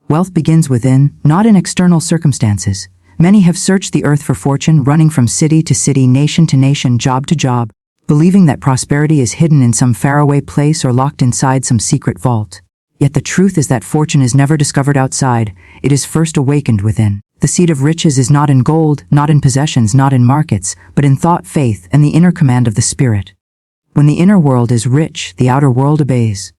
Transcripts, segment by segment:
Wealth begins within, not in external circumstances. Many have searched the earth for fortune, running from city to city, nation to nation, job to job, believing that prosperity is hidden in some faraway place or locked inside some secret vault. Yet the truth is that fortune is never discovered outside, it is first awakened within. The seed of riches is not in gold, not in possessions, not in markets, but in thought, faith, and the inner command of the spirit. When the inner world is rich, the outer world obeys.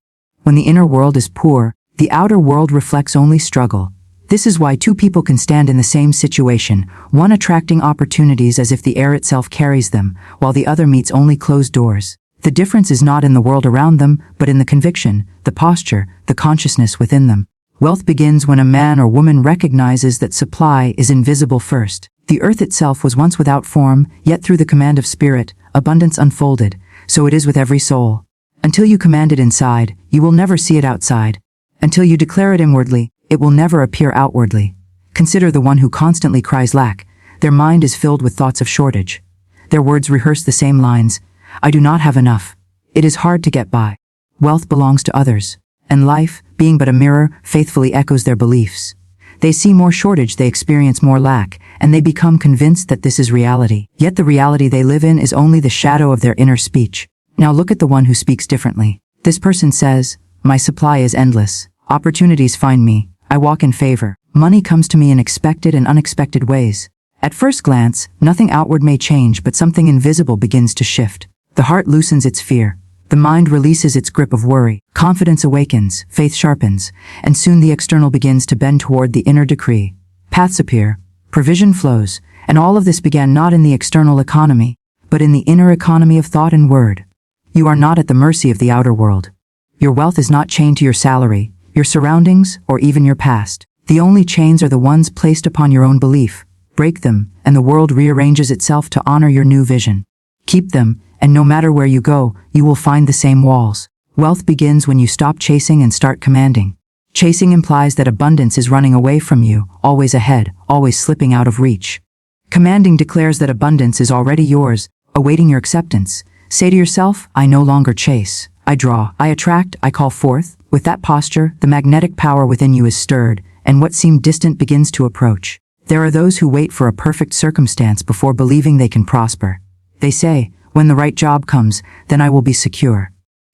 When the inner world is poor, the outer world reflects only struggle. This is why two people can stand in the same situation, one attracting opportunities as if the air itself carries them, while the other meets only closed doors. The difference is not in the world around them, but in the conviction, the posture, the consciousness within them. Wealth begins when a man or woman recognizes that supply is invisible first. The earth itself was once without form, yet through the command of spirit, abundance unfolded. So it is with every soul. Until you command it inside, you will never see it outside. Until you declare it inwardly, it will never appear outwardly. Consider the one who constantly cries lack. Their mind is filled with thoughts of shortage. Their words rehearse the same lines. I do not have enough. It is hard to get by. Wealth belongs to others. And life, being but a mirror, faithfully echoes their beliefs. They see more shortage, they experience more lack, and they become convinced that this is reality. Yet the reality they live in is only the shadow of their inner speech. Now look at the one who speaks differently. This person says, my supply is endless. Opportunities find me. I walk in favor. Money comes to me in expected and unexpected ways. At first glance, nothing outward may change, but something invisible begins to shift. The heart loosens its fear. The mind releases its grip of worry. Confidence awakens, faith sharpens, and soon the external begins to bend toward the inner decree. Paths appear, provision flows, and all of this began not in the external economy, but in the inner economy of thought and word. You are not at the mercy of the outer world. Your wealth is not chained to your salary, your surroundings, or even your past. The only chains are the ones placed upon your own belief. Break them, and the world rearranges itself to honor your new vision. Keep them, and no matter where you go, you will find the same walls. Wealth begins when you stop chasing and start commanding. Chasing implies that abundance is running away from you, always ahead, always slipping out of reach. Commanding declares that abundance is already yours, awaiting your acceptance. Say to yourself, I no longer chase. I draw, I attract, I call forth. With that posture, the magnetic power within you is stirred, and what seemed distant begins to approach. There are those who wait for a perfect circumstance before believing they can prosper. They say, when the right job comes, then I will be secure.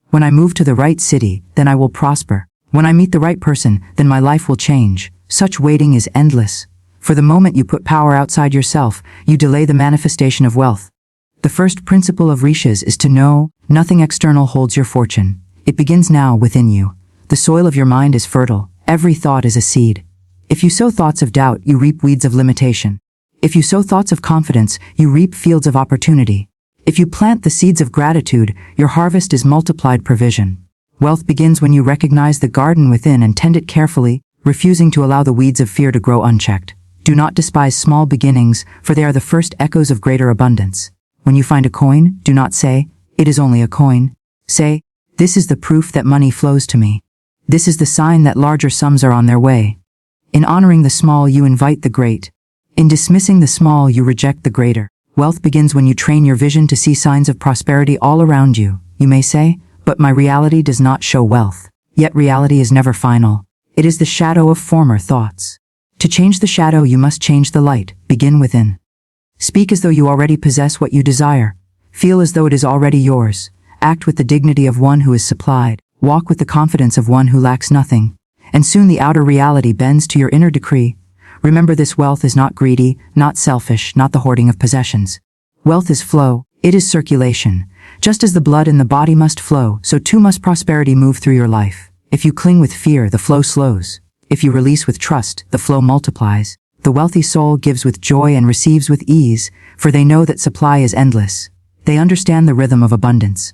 When I move to the right city, then I will prosper. When I meet the right person, then my life will change. Such waiting is endless. For the moment you put power outside yourself, you delay the manifestation of wealth. The first principle of riches is to know, nothing external holds your fortune. It begins now within you. The soil of your mind is fertile. Every thought is a seed. If you sow thoughts of doubt, you reap weeds of limitation. If you sow thoughts of confidence, you reap fields of opportunity. If you plant the seeds of gratitude, your harvest is multiplied provision. Wealth begins when you recognize the garden within and tend it carefully, refusing to allow the weeds of fear to grow unchecked. Do not despise small beginnings, for they are the first echoes of greater abundance. When you find a coin, do not say, it is only a coin. Say, this is the proof that money flows to me. This is the sign that larger sums are on their way. In honoring the small, you invite the great. In dismissing the small, you reject the greater. Wealth begins when you train your vision to see signs of prosperity all around you. You may say, but my reality does not show wealth. Yet reality is never final. It is the shadow of former thoughts. To change the shadow, you must change the light. Begin within. Speak as though you already possess what you desire. Feel as though it is already yours. Act with the dignity of one who is supplied. Walk with the confidence of one who lacks nothing. And soon the outer reality bends to your inner decree. Remember, this wealth is not greedy, not selfish, not the hoarding of possessions. Wealth is flow, it is circulation. Just as the blood in the body must flow, so too must prosperity move through your life. If you cling with fear, the flow slows. If you release with trust, the flow multiplies. The wealthy soul gives with joy and receives with ease, for they know that supply is endless. They understand the rhythm of abundance.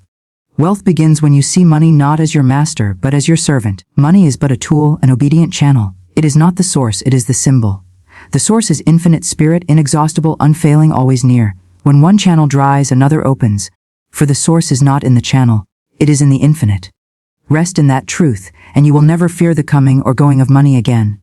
Wealth begins when you see money not as your master, but as your servant. Money is but a tool, an obedient channel. It is not the source, it is the symbol. The source is infinite spirit, inexhaustible, unfailing, always near. When one channel dries, another opens. For the source is not in the channel, it is in the infinite. Rest in that truth, and you will never fear the coming or going of money again.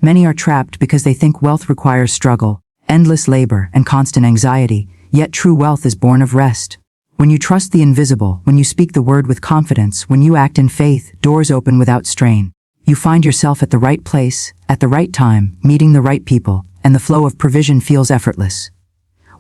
Many are trapped because they think wealth requires struggle, endless labor, and constant anxiety, yet true wealth is born of rest. When you trust the invisible, when you speak the word with confidence, when you act in faith, doors open without strain. You find yourself at the right place, at the right time, meeting the right people, and the flow of provision feels effortless.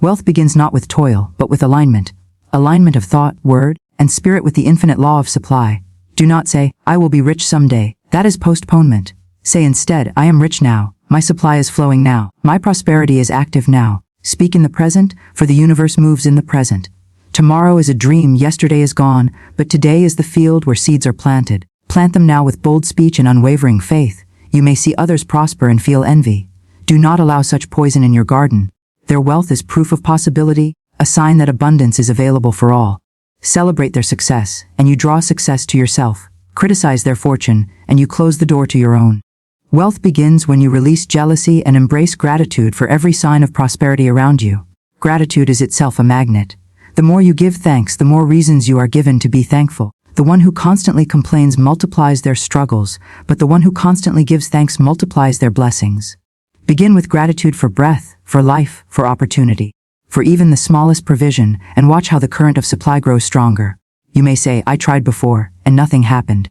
Wealth begins not with toil, but with alignment. Alignment of thought, word, and spirit with the infinite law of supply. Do not say, I will be rich someday. That is postponement. Say instead, I am rich now. My supply is flowing now. My prosperity is active now. Speak in the present, for the universe moves in the present. Tomorrow is a dream, yesterday is gone, but today is the field where seeds are planted. Plant them now with bold speech and unwavering faith. You may see others prosper and feel envy. Do not allow such poison in your garden. Their wealth is proof of possibility, a sign that abundance is available for all. Celebrate their success, and you draw success to yourself. Criticize their fortune, and you close the door to your own. Wealth begins when you release jealousy and embrace gratitude for every sign of prosperity around you. Gratitude is itself a magnet. The more you give thanks, the more reasons you are given to be thankful. The one who constantly complains multiplies their struggles, but the one who constantly gives thanks multiplies their blessings. Begin with gratitude for breath, for life, for opportunity, for even the smallest provision, and watch how the current of supply grows stronger. You may say, I tried before, and nothing happened.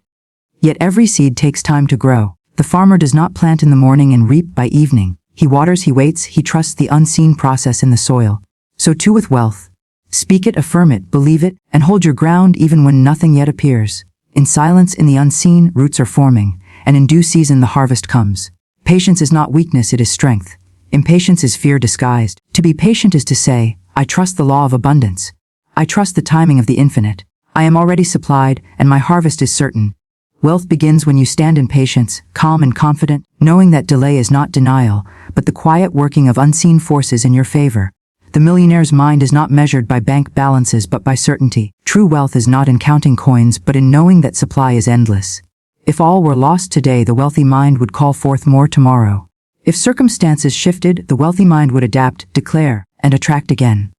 Yet every seed takes time to grow. The farmer does not plant in the morning and reap by evening. He waters, he waits, he trusts the unseen process in the soil. So too with wealth. Speak it, affirm it, believe it, and hold your ground even when nothing yet appears. In silence, in the unseen, roots are forming, and in due season the harvest comes. Patience is not weakness, it is strength. Impatience is fear disguised. To be patient is to say, I trust the law of abundance. I trust the timing of the infinite. I am already supplied, and my harvest is certain. Wealth begins when you stand in patience, calm and confident, knowing that delay is not denial, but the quiet working of unseen forces in your favor. The millionaire's mind is not measured by bank balances but by certainty. True wealth is not in counting coins but in knowing that supply is endless. If all were lost today, the wealthy mind would call forth more tomorrow. If circumstances shifted, the wealthy mind would adapt, declare, and attract again.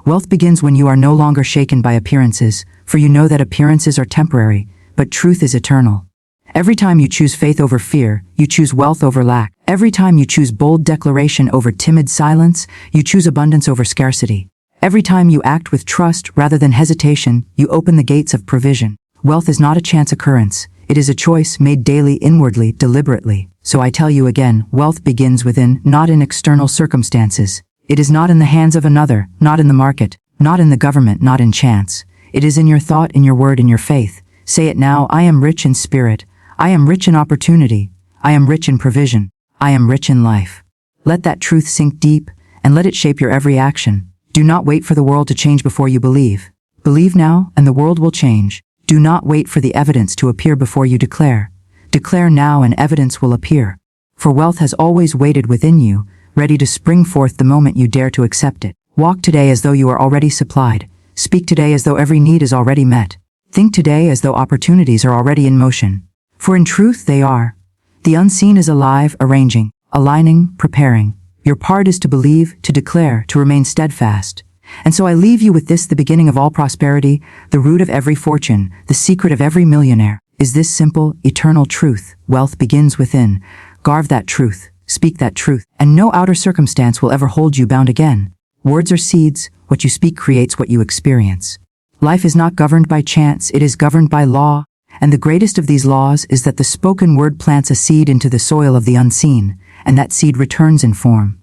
Wealth begins when you are no longer shaken by appearances, for you know that appearances are temporary, but truth is eternal. Every time you choose faith over fear, you choose wealth over lack. Every time you choose bold declaration over timid silence, you choose abundance over scarcity. Every time you act with trust rather than hesitation, you open the gates of provision. Wealth is not a chance occurrence. It is a choice made daily, inwardly, deliberately. So I tell you again, wealth begins within, not in external circumstances. It is not in the hands of another, not in the market, not in the government, not in chance. It is in your thought, in your word, in your faith. Say it now, I am rich in spirit. I am rich in opportunity. I am rich in provision. I am rich in life. Let that truth sink deep, and let it shape your every action. Do not wait for the world to change before you believe. Believe now, and the world will change. Do not wait for the evidence to appear before you declare. Declare now and evidence will appear. For wealth has always waited within you, ready to spring forth the moment you dare to accept it. Walk today as though you are already supplied. Speak today as though every need is already met. Think today as though opportunities are already in motion. For in truth they are. The unseen is alive, arranging, aligning, preparing. Your part is to believe, to declare, to remain steadfast. And so I leave you with this, the beginning of all prosperity, the root of every fortune, the secret of every millionaire, is this simple, eternal truth. Wealth begins within. Carve that truth, speak that truth, and no outer circumstance will ever hold you bound again. Words are seeds, what you speak creates what you experience. Life is not governed by chance, it is governed by law. And the greatest of these laws is that the spoken word plants a seed into the soil of the unseen, and that seed returns in form.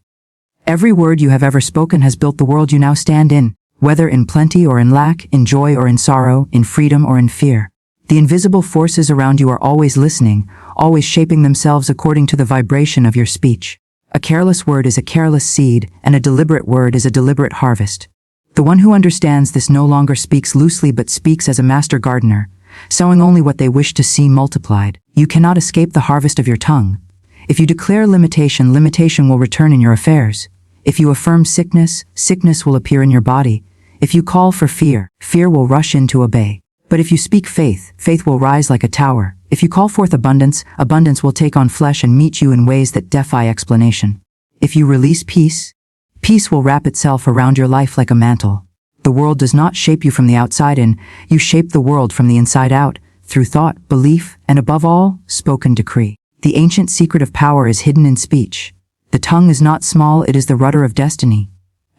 Every word you have ever spoken has built the world you now stand in, whether in plenty or in lack, in joy or in sorrow, in freedom or in fear. The invisible forces around you are always listening, always shaping themselves according to the vibration of your speech. A careless word is a careless seed, and a deliberate word is a deliberate harvest. The one who understands this no longer speaks loosely but speaks as a master gardener, sowing only what they wish to see multiplied. You cannot escape the harvest of your tongue. If you declare limitation, limitation will return in your affairs. If you affirm sickness, sickness will appear in your body. If you call for fear, fear will rush in to obey. But if you speak faith, faith will rise like a tower. If you call forth abundance, abundance will take on flesh and meet you in ways that defy explanation. If you release peace, peace will wrap itself around your life like a mantle. The world does not shape you from the outside in, you shape the world from the inside out, through thought, belief, and above all, spoken decree. The ancient secret of power is hidden in speech. The tongue is not small, it is the rudder of destiny.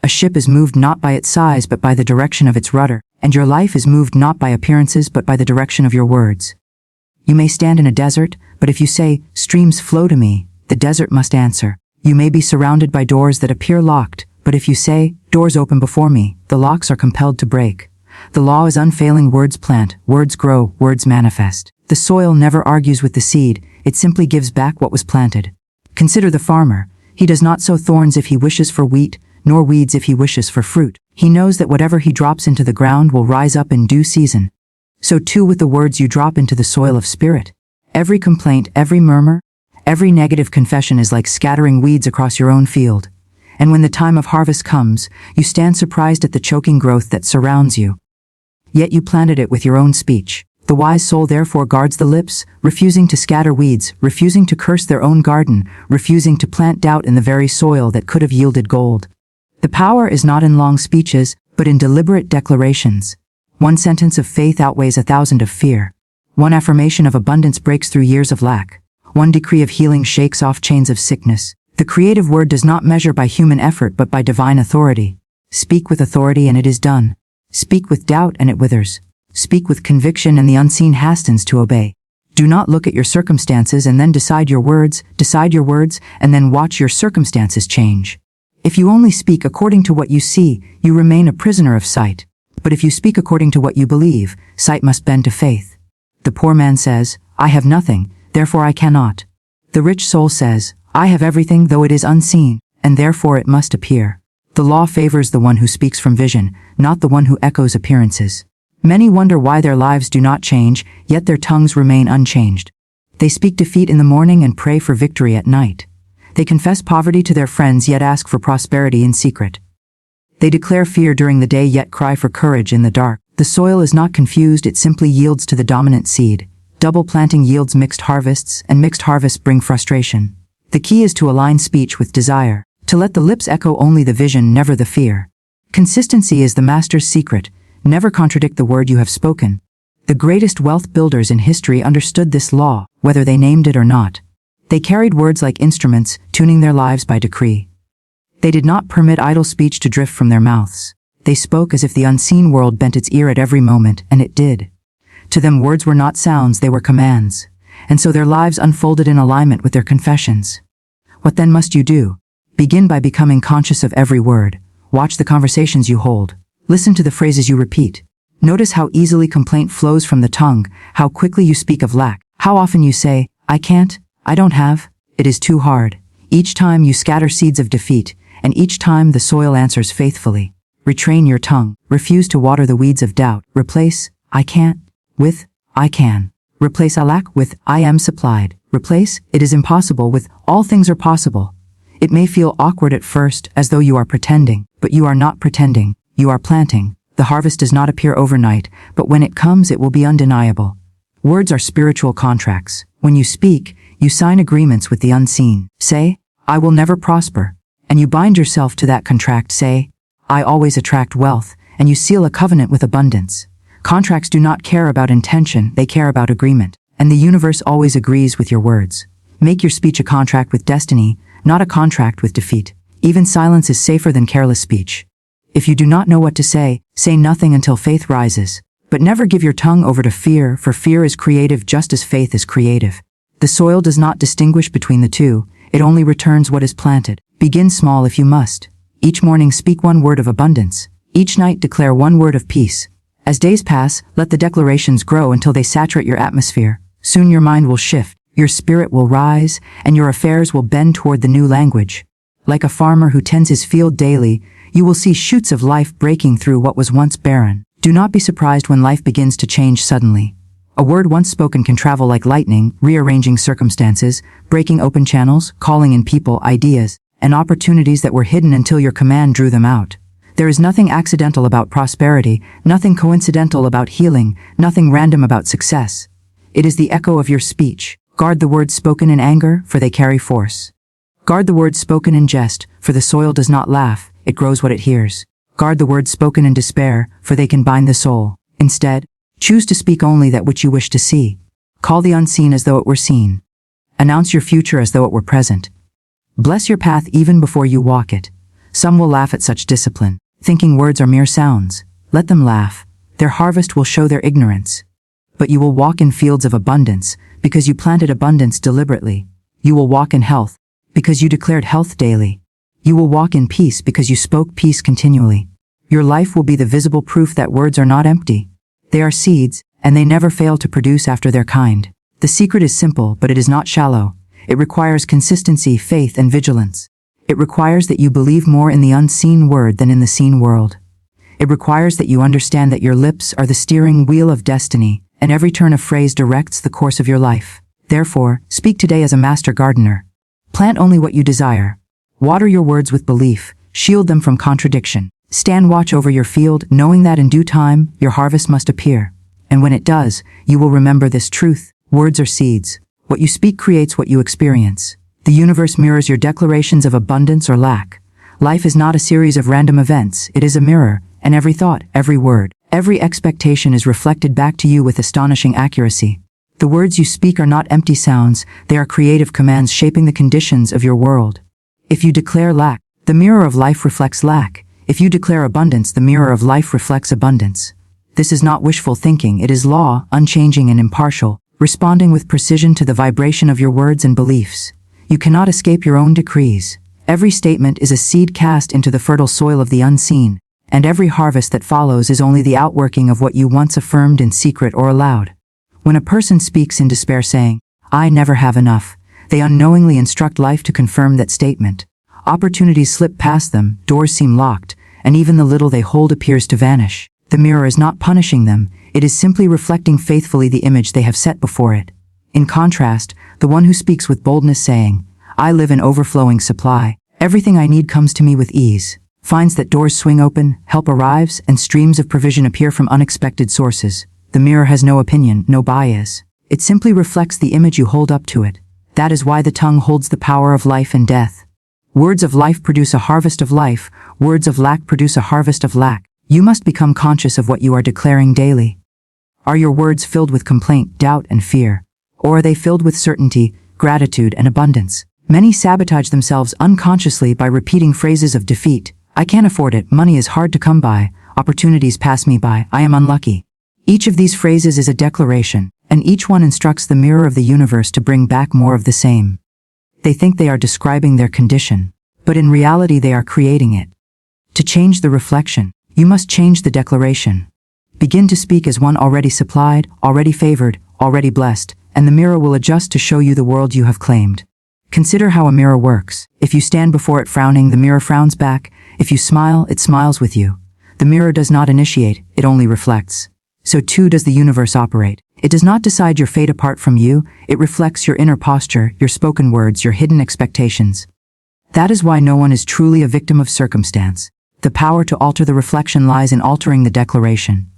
A ship is moved not by its size but by the direction of its rudder, and your life is moved not by appearances but by the direction of your words. You may stand in a desert, But if you say, streams flow to me, the desert must answer. You may be surrounded by doors that appear locked, but if you say, doors open before me, the locks are compelled to break. The law is unfailing. Words plant, words grow, words manifest. The soil never argues with the seed, it simply gives back what was planted. Consider the farmer. He does not sow thorns if he wishes for wheat, nor weeds if he wishes for fruit. He knows that whatever he drops into the ground will rise up in due season. So too with the words you drop into the soil of spirit. Every complaint, every murmur, every negative confession is like scattering weeds across your own field. And when the time of harvest comes, you stand surprised at the choking growth that surrounds you. Yet you planted it with your own speech. The wise soul therefore guards the lips, refusing to scatter weeds, refusing to curse their own garden, refusing to plant doubt in the very soil that could have yielded gold. The power is not in long speeches, but in deliberate declarations. One sentence of faith outweighs 1,000 of fear. One affirmation of abundance breaks through years of lack. One decree of healing shakes off chains of sickness. The creative word does not measure by human effort but by divine authority. Speak with authority and it is done. Speak with doubt and it withers. Speak with conviction and the unseen hastens to obey. Do not look at your circumstances and then decide your words, and then watch your circumstances change. If you only speak according to what you see, you remain a prisoner of sight. But if you speak according to what you believe, sight must bend to faith. The poor man says, I have nothing, therefore I cannot. The rich soul says, I have everything though it is unseen, and therefore it must appear. The law favors the one who speaks from vision, not the one who echoes appearances. Many wonder why their lives do not change, yet their tongues remain unchanged. They speak defeat in the morning and pray for victory at night. They confess poverty to their friends yet ask for prosperity in secret. They declare fear during the day yet cry for courage in the dark. The soil is not confused, it simply yields to the dominant seed. Double planting yields mixed harvests, and mixed harvests bring frustration. The key is to align speech with desire, to let the lips echo only the vision, never the fear. Consistency is the master's secret. Never contradict the word you have spoken. The greatest wealth builders in history understood this law, whether they named it or not. They carried words like instruments, tuning their lives by decree. They did not permit idle speech to drift from their mouths. They spoke as if the unseen world bent its ear at every moment, and it did. To them words were not sounds, they were commands. And so their lives unfolded in alignment with their confessions. What then must you do? Begin by becoming conscious of every word. Watch the conversations you hold. Listen to the phrases you repeat. Notice how easily complaint flows from the tongue, how quickly you speak of lack, how often you say, I can't, I don't have, it is too hard. Each time you scatter seeds of defeat, and each time the soil answers faithfully. Retrain your tongue. Refuse to water the weeds of doubt. Replace, I can't, with, I can. Replace I lack with, I am supplied. Replace, it is impossible with, all things are possible. It may feel awkward at first, as though you are pretending, but you are not pretending. You are planting. The harvest does not appear overnight, but when it comes it will be undeniable. Words are spiritual contracts. When you speak, you sign agreements with the unseen. Say, I will never prosper. And you bind yourself to that contract. Say, I always attract wealth, and you seal a covenant with abundance. Contracts do not care about intention, they care about agreement. And the universe always agrees with your words. Make your speech a contract with destiny, not a contract with defeat. Even silence is safer than careless speech. If you do not know what to say nothing until faith rises. But never give your tongue over to fear, for fear is creative just as faith is creative. The soil does not distinguish between the two, it only returns what is planted. Begin small if you must. Each morning speak one word of abundance. Each night declare one word of peace. As days pass, let the declarations grow until they saturate your atmosphere. Soon your mind will shift, your spirit will rise, and your affairs will bend toward the new language. Like a farmer who tends his field daily, you will see shoots of life breaking through what was once barren. Do not be surprised when life begins to change suddenly. A word once spoken can travel like lightning, rearranging circumstances, breaking open channels, calling in people, ideas, and opportunities that were hidden until your command drew them out. There is nothing accidental about prosperity, nothing coincidental about healing, nothing random about success. It is the echo of your speech. Guard the words spoken in anger, for they carry force. Guard the words spoken in jest, for the soil does not laugh, it grows what it hears. Guard the words spoken in despair, for they can bind the soul. Instead, choose to speak only that which you wish to see. Call the unseen as though it were seen. Announce your future as though it were present. Bless your path even before you walk it. Some will laugh at such discipline, thinking words are mere sounds. Let them laugh. Their harvest will show their ignorance. But you will walk in fields of abundance, because you planted abundance deliberately. You will walk in health, because you declared health daily. You will walk in peace because you spoke peace continually. Your life will be the visible proof that words are not empty. They are seeds, and they never fail to produce after their kind. The secret is simple, but it is not shallow. It requires consistency, faith, and vigilance. It requires that you believe more in the unseen word than in the seen world. It requires that you understand that your lips are the steering wheel of destiny, and every turn of phrase directs the course of your life. Therefore, speak today as a master gardener. Plant only what you desire. Water your words with belief, shield them from contradiction. Stand watch over your field, knowing that in due time, your harvest must appear. And when it does, you will remember this truth. Words are seeds. What you speak creates what you experience. The universe mirrors your declarations of abundance or lack. Life is not a series of random events, it is a mirror, and every thought, every word, every expectation is reflected back to you with astonishing accuracy. The words you speak are not empty sounds, they are creative commands shaping the conditions of your world. If you declare lack, the mirror of life reflects lack. If you declare abundance, the mirror of life reflects abundance. This is not wishful thinking, it is law, unchanging and impartial, responding with precision to the vibration of your words and beliefs. You cannot escape your own decrees. Every statement is a seed cast into the fertile soil of the unseen, and every harvest that follows is only the outworking of what you once affirmed in secret or aloud. When a person speaks in despair saying, "I never have enough," they unknowingly instruct life to confirm that statement. Opportunities slip past them, doors seem locked, and even the little they hold appears to vanish. The mirror is not punishing them, it is simply reflecting faithfully the image they have set before it. In contrast, the one who speaks with boldness saying, "I live in overflowing supply, everything I need comes to me with ease," finds that doors swing open, help arrives, and streams of provision appear from unexpected sources. The mirror has no opinion, no bias. It simply reflects the image you hold up to it. That is why the tongue holds the power of life and death. Words of life produce a harvest of life, words of lack produce a harvest of lack. You must become conscious of what you are declaring daily. Are your words filled with complaint, doubt, and fear? Or are they filled with certainty, gratitude, and abundance? Many sabotage themselves unconsciously by repeating phrases of defeat. "I can't afford it, money is hard to come by, opportunities pass me by, I am unlucky." Each of these phrases is a declaration, and each one instructs the mirror of the universe to bring back more of the same. They think they are describing their condition, but in reality they are creating it. To change the reflection, you must change the declaration. Begin to speak as one already supplied, already favored, already blessed, and the mirror will adjust to show you the world you have claimed. Consider how a mirror works. If you stand before it frowning, the mirror frowns back. If you smile, it smiles with you. The mirror does not initiate, it only reflects. So too does the universe operate. It does not decide your fate apart from you, it reflects your inner posture, your spoken words, your hidden expectations. That is why no one is truly a victim of circumstance. The power to alter the reflection lies in altering the declaration.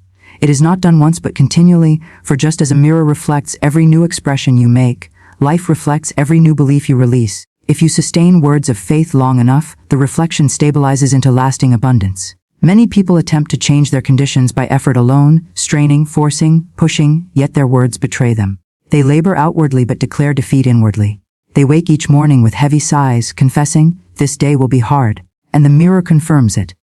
It is not done once but continually, for just as a mirror reflects every new expression you make, life reflects every new belief you release. If you sustain words of faith long enough, the reflection stabilizes into lasting abundance. Many people attempt to change their conditions by effort alone, straining, forcing, pushing, yet their words betray them. They labor outwardly but declare defeat inwardly. They wake each morning with heavy sighs, confessing, "This day will be hard," and the mirror confirms it.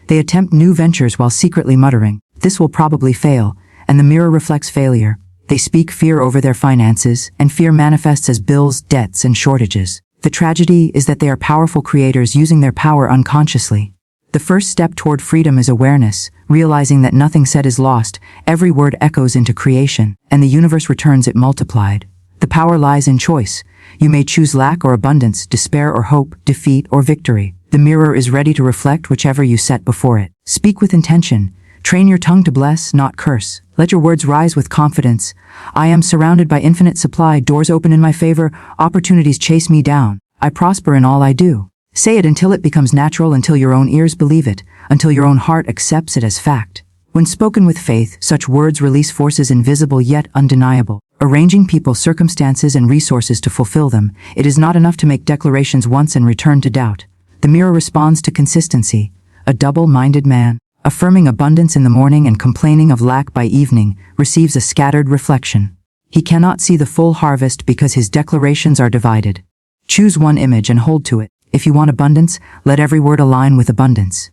They attempt new ventures while secretly muttering, "This will probably fail," and the mirror reflects failure. They speak fear over their finances, and fear manifests as bills, debts, and shortages. The tragedy is that they are powerful creators using their power unconsciously. The first step toward freedom is awareness, realizing that nothing said is lost, every word echoes into creation, and the universe returns it multiplied. The power lies in choice. You may choose lack or abundance, despair or hope, defeat or victory. The mirror is ready to reflect whichever you set before it. Speak with intention. Train your tongue to bless, not curse. Let your words rise with confidence. "I am surrounded by infinite supply, doors open in my favor, opportunities chase me down. I prosper in all I do." Say it until it becomes natural, until your own ears believe it, until your own heart accepts it as fact. When spoken with faith, such words release forces invisible yet undeniable, arranging people, circumstances, and resources to fulfill them. It is not enough to make declarations once and return to doubt. The mirror responds to consistency. A double-minded man, affirming abundance in the morning and complaining of lack by evening, receives a scattered reflection. He cannot see the full harvest because his declarations are divided. Choose one image and hold to it. If you want abundance, let every word align with abundance.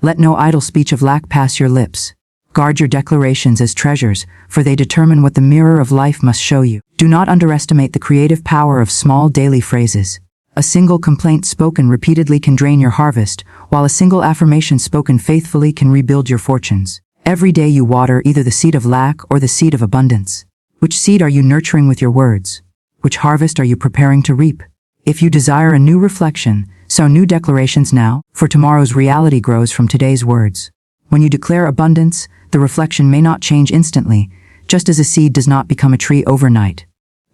Let no idle speech of lack pass your lips. Guard your declarations as treasures, for they determine what the mirror of life must show you. Do not underestimate the creative power of small daily phrases. A single complaint spoken repeatedly can drain your harvest, while a single affirmation spoken faithfully can rebuild your fortunes. Every day you water either the seed of lack or the seed of abundance. Which seed are you nurturing with your words? Which harvest are you preparing to reap? If you desire a new reflection, sow new declarations now, for tomorrow's reality grows from today's words. When you declare abundance, the reflection may not change instantly, just as a seed does not become a tree overnight.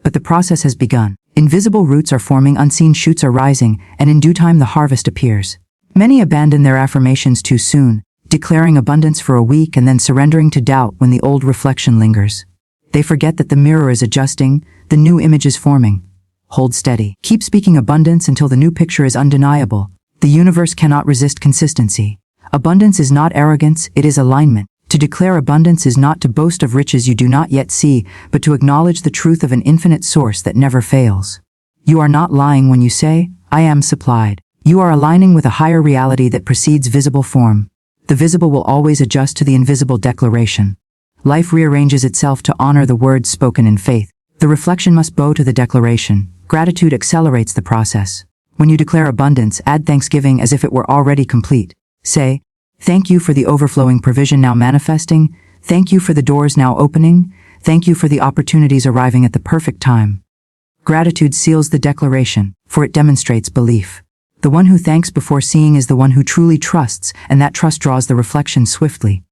But the process has begun. Invisible roots are forming, unseen shoots are rising, and in due time the harvest appears. Many abandon their affirmations too soon, declaring abundance for a week and then surrendering to doubt when the old reflection lingers. They forget that the mirror is adjusting, the new image is forming. Hold steady. Keep speaking abundance until the new picture is undeniable. The universe cannot resist consistency. Abundance is not arrogance, it is alignment. To declare abundance is not to boast of riches you do not yet see, but to acknowledge the truth of an infinite source that never fails. You are not lying when you say, I am supplied. You are aligning with a higher reality that precedes visible form. The visible will always adjust to the invisible declaration. Life rearranges itself to honor the words spoken in faith. The reflection must bow to the declaration. Gratitude accelerates the process. When you declare abundance, add thanksgiving as if it were already complete. Say, thank you for the overflowing provision now manifesting. Thank you for the doors now opening. Thank you for the opportunities arriving at the perfect time. Gratitude seals the declaration, for it demonstrates belief. The one who thanks before seeing is the one who truly trusts, and that trust draws the reflection swiftly.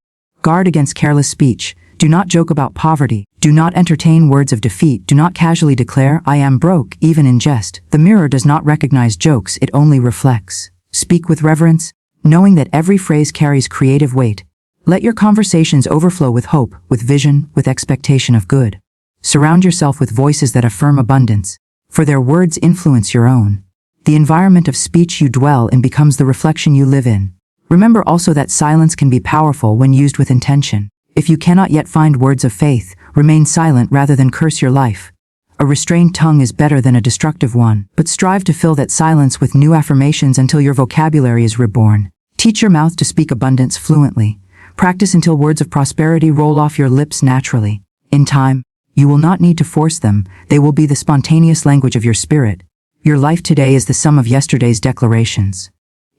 Guard against careless speech. Do not joke about poverty. Do not entertain words of defeat. Do not casually declare, I am broke, even in jest. The mirror does not recognize jokes, it only reflects. Speak with reverence, knowing that every phrase carries creative weight. Let your conversations overflow with hope, with vision, with expectation of good. Surround yourself with voices that affirm abundance, for their words influence your own. The environment of speech you dwell in becomes the reflection you live in. Remember also that silence can be powerful when used with intention. If you cannot yet find words of faith, remain silent rather than curse your life. A restrained tongue is better than a destructive one, but strive to fill that silence with new affirmations until your vocabulary is reborn. Teach your mouth to speak abundance fluently. Practice until words of prosperity roll off your lips naturally. In time, you will not need to force them, they will be the spontaneous language of your spirit. Your life today is the sum of yesterday's declarations.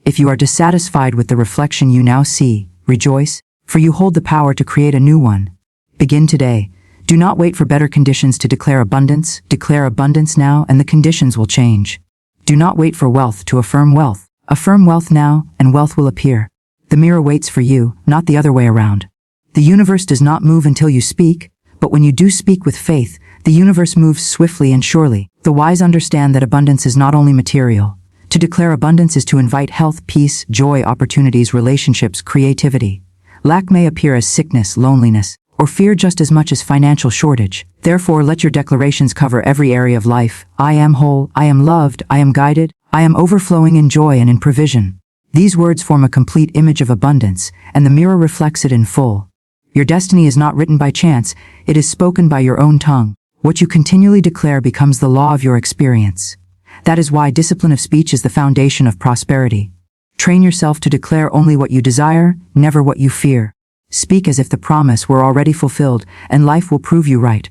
If you are dissatisfied with the reflection you now see, rejoice, for you hold the power to create a new one. Begin today. Do not wait for better conditions to declare abundance now and the conditions will change. Do not wait for wealth to affirm wealth. Affirm wealth now and wealth will appear. The mirror waits for you, not the other way around. The universe does not move until you speak, but when you do speak with faith, the universe moves swiftly and surely. The wise understand that abundance is not only material. To declare abundance is to invite health, peace, joy, opportunities, relationships, creativity. Lack may appear as sickness, loneliness, or fear just as much as financial shortage. Therefore, let your declarations cover every area of life. I am whole, I am loved, I am guided, I am overflowing in joy and in provision. These words form a complete image of abundance, and the mirror reflects it in full. Your destiny is not written by chance, it is spoken by your own tongue. What you continually declare becomes the law of your experience. That is why discipline of speech is the foundation of prosperity. Train yourself to declare only what you desire, never what you fear. Speak as if the promise were already fulfilled, and life will prove you right.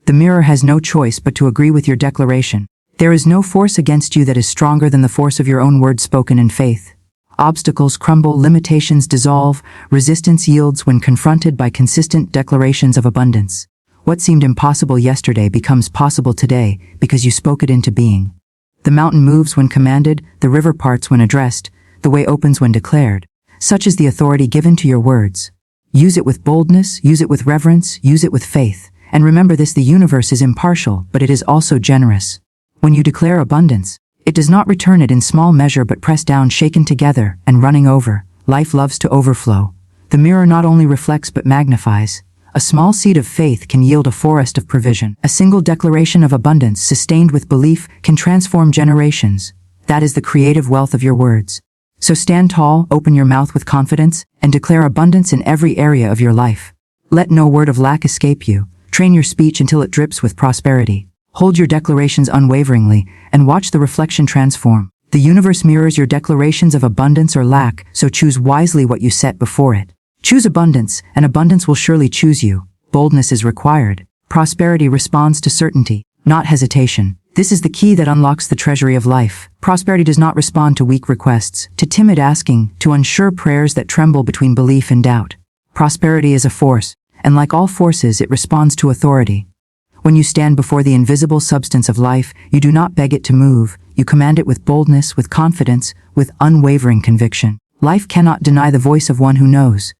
The mirror has no choice but to agree with your declaration. There is no force against you that is stronger than the force of your own words spoken in faith. Obstacles crumble, limitations dissolve, resistance yields when confronted by consistent declarations of abundance. What seemed impossible yesterday becomes possible today because you spoke it into being. The mountain moves when commanded, the river parts when addressed, the way opens when declared. Such is the authority given to your words. Use it with boldness, use it with reverence, use it with faith. And remember this, the universe is impartial, but it is also generous. When you declare abundance, it does not return it in small measure but pressed down, shaken together, and running over. Life loves to overflow. The mirror not only reflects but magnifies. A small seed of faith can yield a forest of provision. A single declaration of abundance sustained with belief can transform generations. That is the creative wealth of your words. So stand tall, open your mouth with confidence, and declare abundance in every area of your life. Let no word of lack escape you. Train your speech until it drips with prosperity. Hold your declarations unwaveringly, and watch the reflection transform. The universe mirrors your declarations of abundance or lack, so choose wisely what you set before it. Choose abundance, and abundance will surely choose you. Boldness is required, Prosperity responds to certainty, not hesitation. This is the key that unlocks the treasury of life. Prosperity does not respond to weak requests, to timid asking, to unsure prayers that tremble between belief and doubt. Prosperity is a force, and like all forces, it responds to authority. When you stand before the invisible substance of life, you do not beg it to move, you command it with boldness, with confidence, with unwavering conviction. Life cannot deny the voice of one who knows.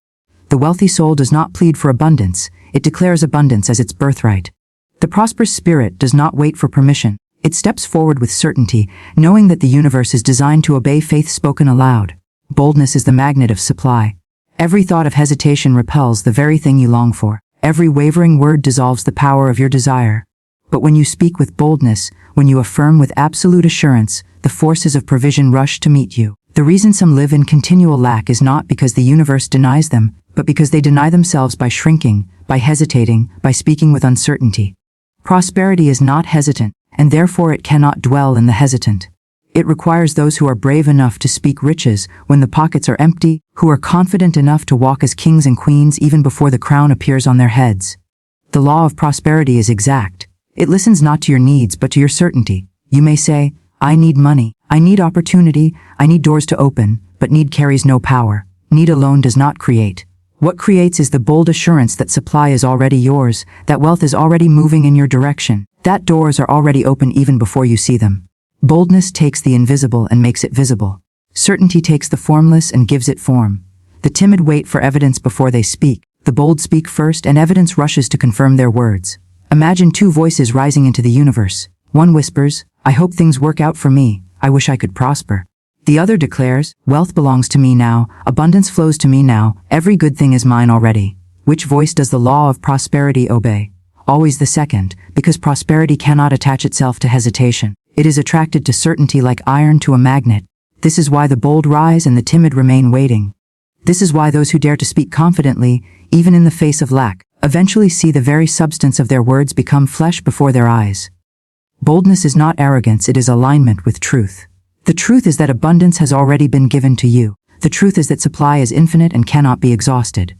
The wealthy soul does not plead for abundance, it declares abundance as its birthright. The prosperous spirit does not wait for permission. It steps forward with certainty, knowing that the universe is designed to obey faith spoken aloud. Boldness is the magnet of supply. Every thought of hesitation repels the very thing you long for. Every wavering word dissolves the power of your desire. But when you speak with boldness, when you affirm with absolute assurance, the forces of provision rush to meet you. The reason some live in continual lack is not because the universe denies them, but because they deny themselves by shrinking, by hesitating, by speaking with uncertainty. Prosperity is not hesitant, and therefore it cannot dwell in the hesitant. It requires those who are brave enough to speak riches when the pockets are empty, who are confident enough to walk as kings and queens even before the crown appears on their heads. The law of prosperity is exact. It listens not to your needs but to your certainty. You may say, I need money, I need opportunity, I need doors to open, but need carries no power. Need alone does not create. What creates is the bold assurance that supply is already yours, that wealth is already moving in your direction, that doors are already open even before you see them. Boldness takes the invisible and makes it visible. Certainty takes the formless and gives it form. The timid wait for evidence before they speak. The bold speak first and evidence rushes to confirm their words. Imagine two voices rising into the universe. One whispers, I hope things work out for me, I wish I could prosper. The other declares, wealth belongs to me now, abundance flows to me now, every good thing is mine already. Which voice does the law of prosperity obey? Always the second, because prosperity cannot attach itself to hesitation. It is attracted to certainty like iron to a magnet. This is why the bold rise and the timid remain waiting. This is why those who dare to speak confidently, even in the face of lack, eventually see the very substance of their words become flesh before their eyes. Boldness is not arrogance, it is alignment with truth. The truth is that abundance has already been given to you. The truth is that supply is infinite and cannot be exhausted.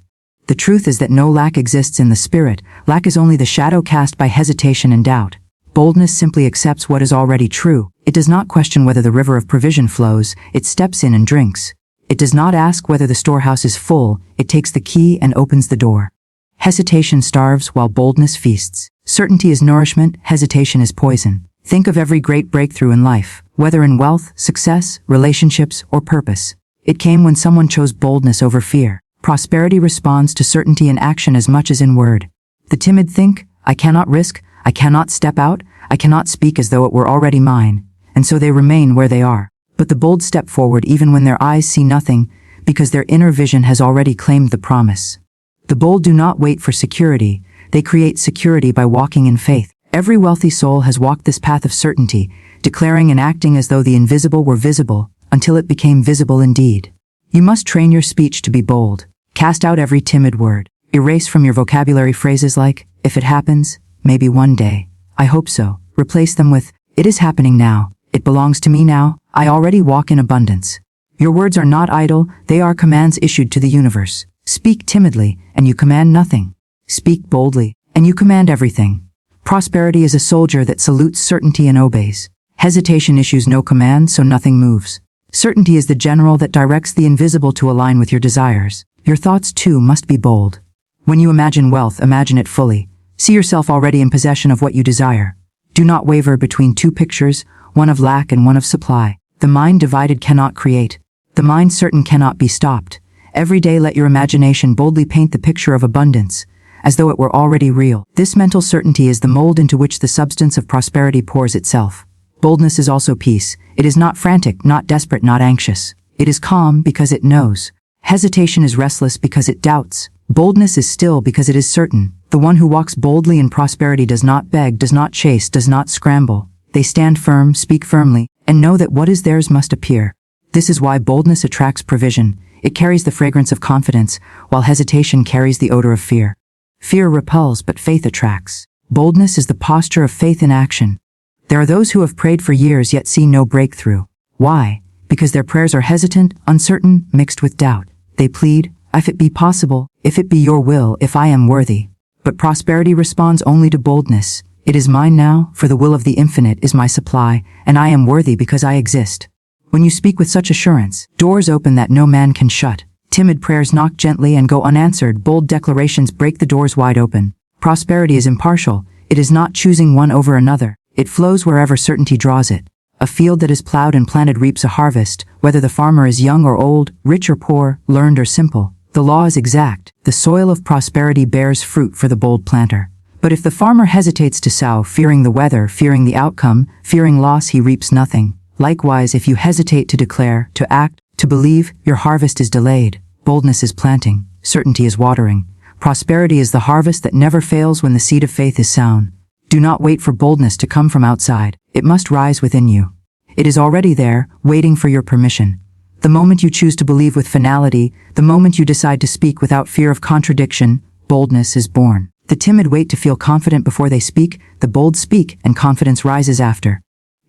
The truth is that no lack exists in the spirit, lack is only the shadow cast by hesitation and doubt. Boldness simply accepts what is already true. It does not question whether the river of provision flows, it steps in and drinks. It does not ask whether the storehouse is full, it takes the key and opens the door. Hesitation starves while boldness feasts. Certainty is nourishment, hesitation is poison. Think of every great breakthrough in life, whether in wealth, success, relationships, or purpose. It came when someone chose boldness over fear. Prosperity responds to certainty in action as much as in word. The timid think, I cannot risk, I cannot step out, I cannot speak as though it were already mine, and so they remain where they are. But the bold step forward even when their eyes see nothing, because their inner vision has already claimed the promise. The bold do not wait for security, they create security by walking in faith. Every wealthy soul has walked this path of certainty, declaring and acting as though the invisible were visible, until it became visible indeed. You must train your speech to be bold. Cast out every timid word. Erase from your vocabulary phrases like, if it happens, maybe one day, I hope so. Replace them with, it is happening now, it belongs to me now, I already walk in abundance. Your words are not idle, they are commands issued to the universe. Speak timidly, and you command nothing. Speak boldly, and you command everything. Prosperity is a soldier that salutes certainty and obeys. Hesitation issues no command, so nothing moves. Certainty is the general that directs the invisible to align with your desires. Your thoughts, too, must be bold. When you imagine wealth, imagine it fully. See yourself already in possession of what you desire. Do not waver between two pictures, one of lack and one of supply. The mind divided cannot create. The mind certain cannot be stopped. Every day let your imagination boldly paint the picture of abundance, as though it were already real. This mental certainty is the mold into which the substance of prosperity pours itself. Boldness is also peace. It is not frantic, not desperate, not anxious. It is calm because it knows. Hesitation is restless because it doubts. Boldness is still because it is certain. The one who walks boldly in prosperity does not beg, does not chase, does not scramble. They stand firm, speak firmly, and know that what is theirs must appear. This is why boldness attracts provision. It carries the fragrance of confidence, while hesitation carries the odor of fear. Fear repels, but faith attracts. Boldness is the posture of faith in action. There are those who have prayed for years yet see no breakthrough. Why? Because their prayers are hesitant, uncertain, mixed with doubt. They plead, if it be possible, if it be your will, if I am worthy. But prosperity responds only to boldness. It is mine now, for the will of the infinite is my supply, and I am worthy because I exist. When you speak with such assurance, doors open that no man can shut. Timid prayers knock gently and go unanswered. Bold declarations break the doors wide open. Prosperity is impartial. It is not choosing one over another. It flows wherever certainty draws it. A field that is plowed and planted reaps a harvest, whether the farmer is young or old, rich or poor, learned or simple. The law is exact. The soil of prosperity bears fruit for the bold planter. But if the farmer hesitates to sow, fearing the weather, fearing the outcome, fearing loss, he reaps nothing. Likewise, if you hesitate to declare, to act, to believe, your harvest is delayed. Boldness is planting. Certainty is watering. Prosperity is the harvest that never fails when the seed of faith is sown. Do not wait for boldness to come from outside. It must rise within you. It is already there, waiting for your permission. The moment you choose to believe with finality, the moment you decide to speak without fear of contradiction, boldness is born. The timid wait to feel confident before they speak, the bold speak, and confidence rises after.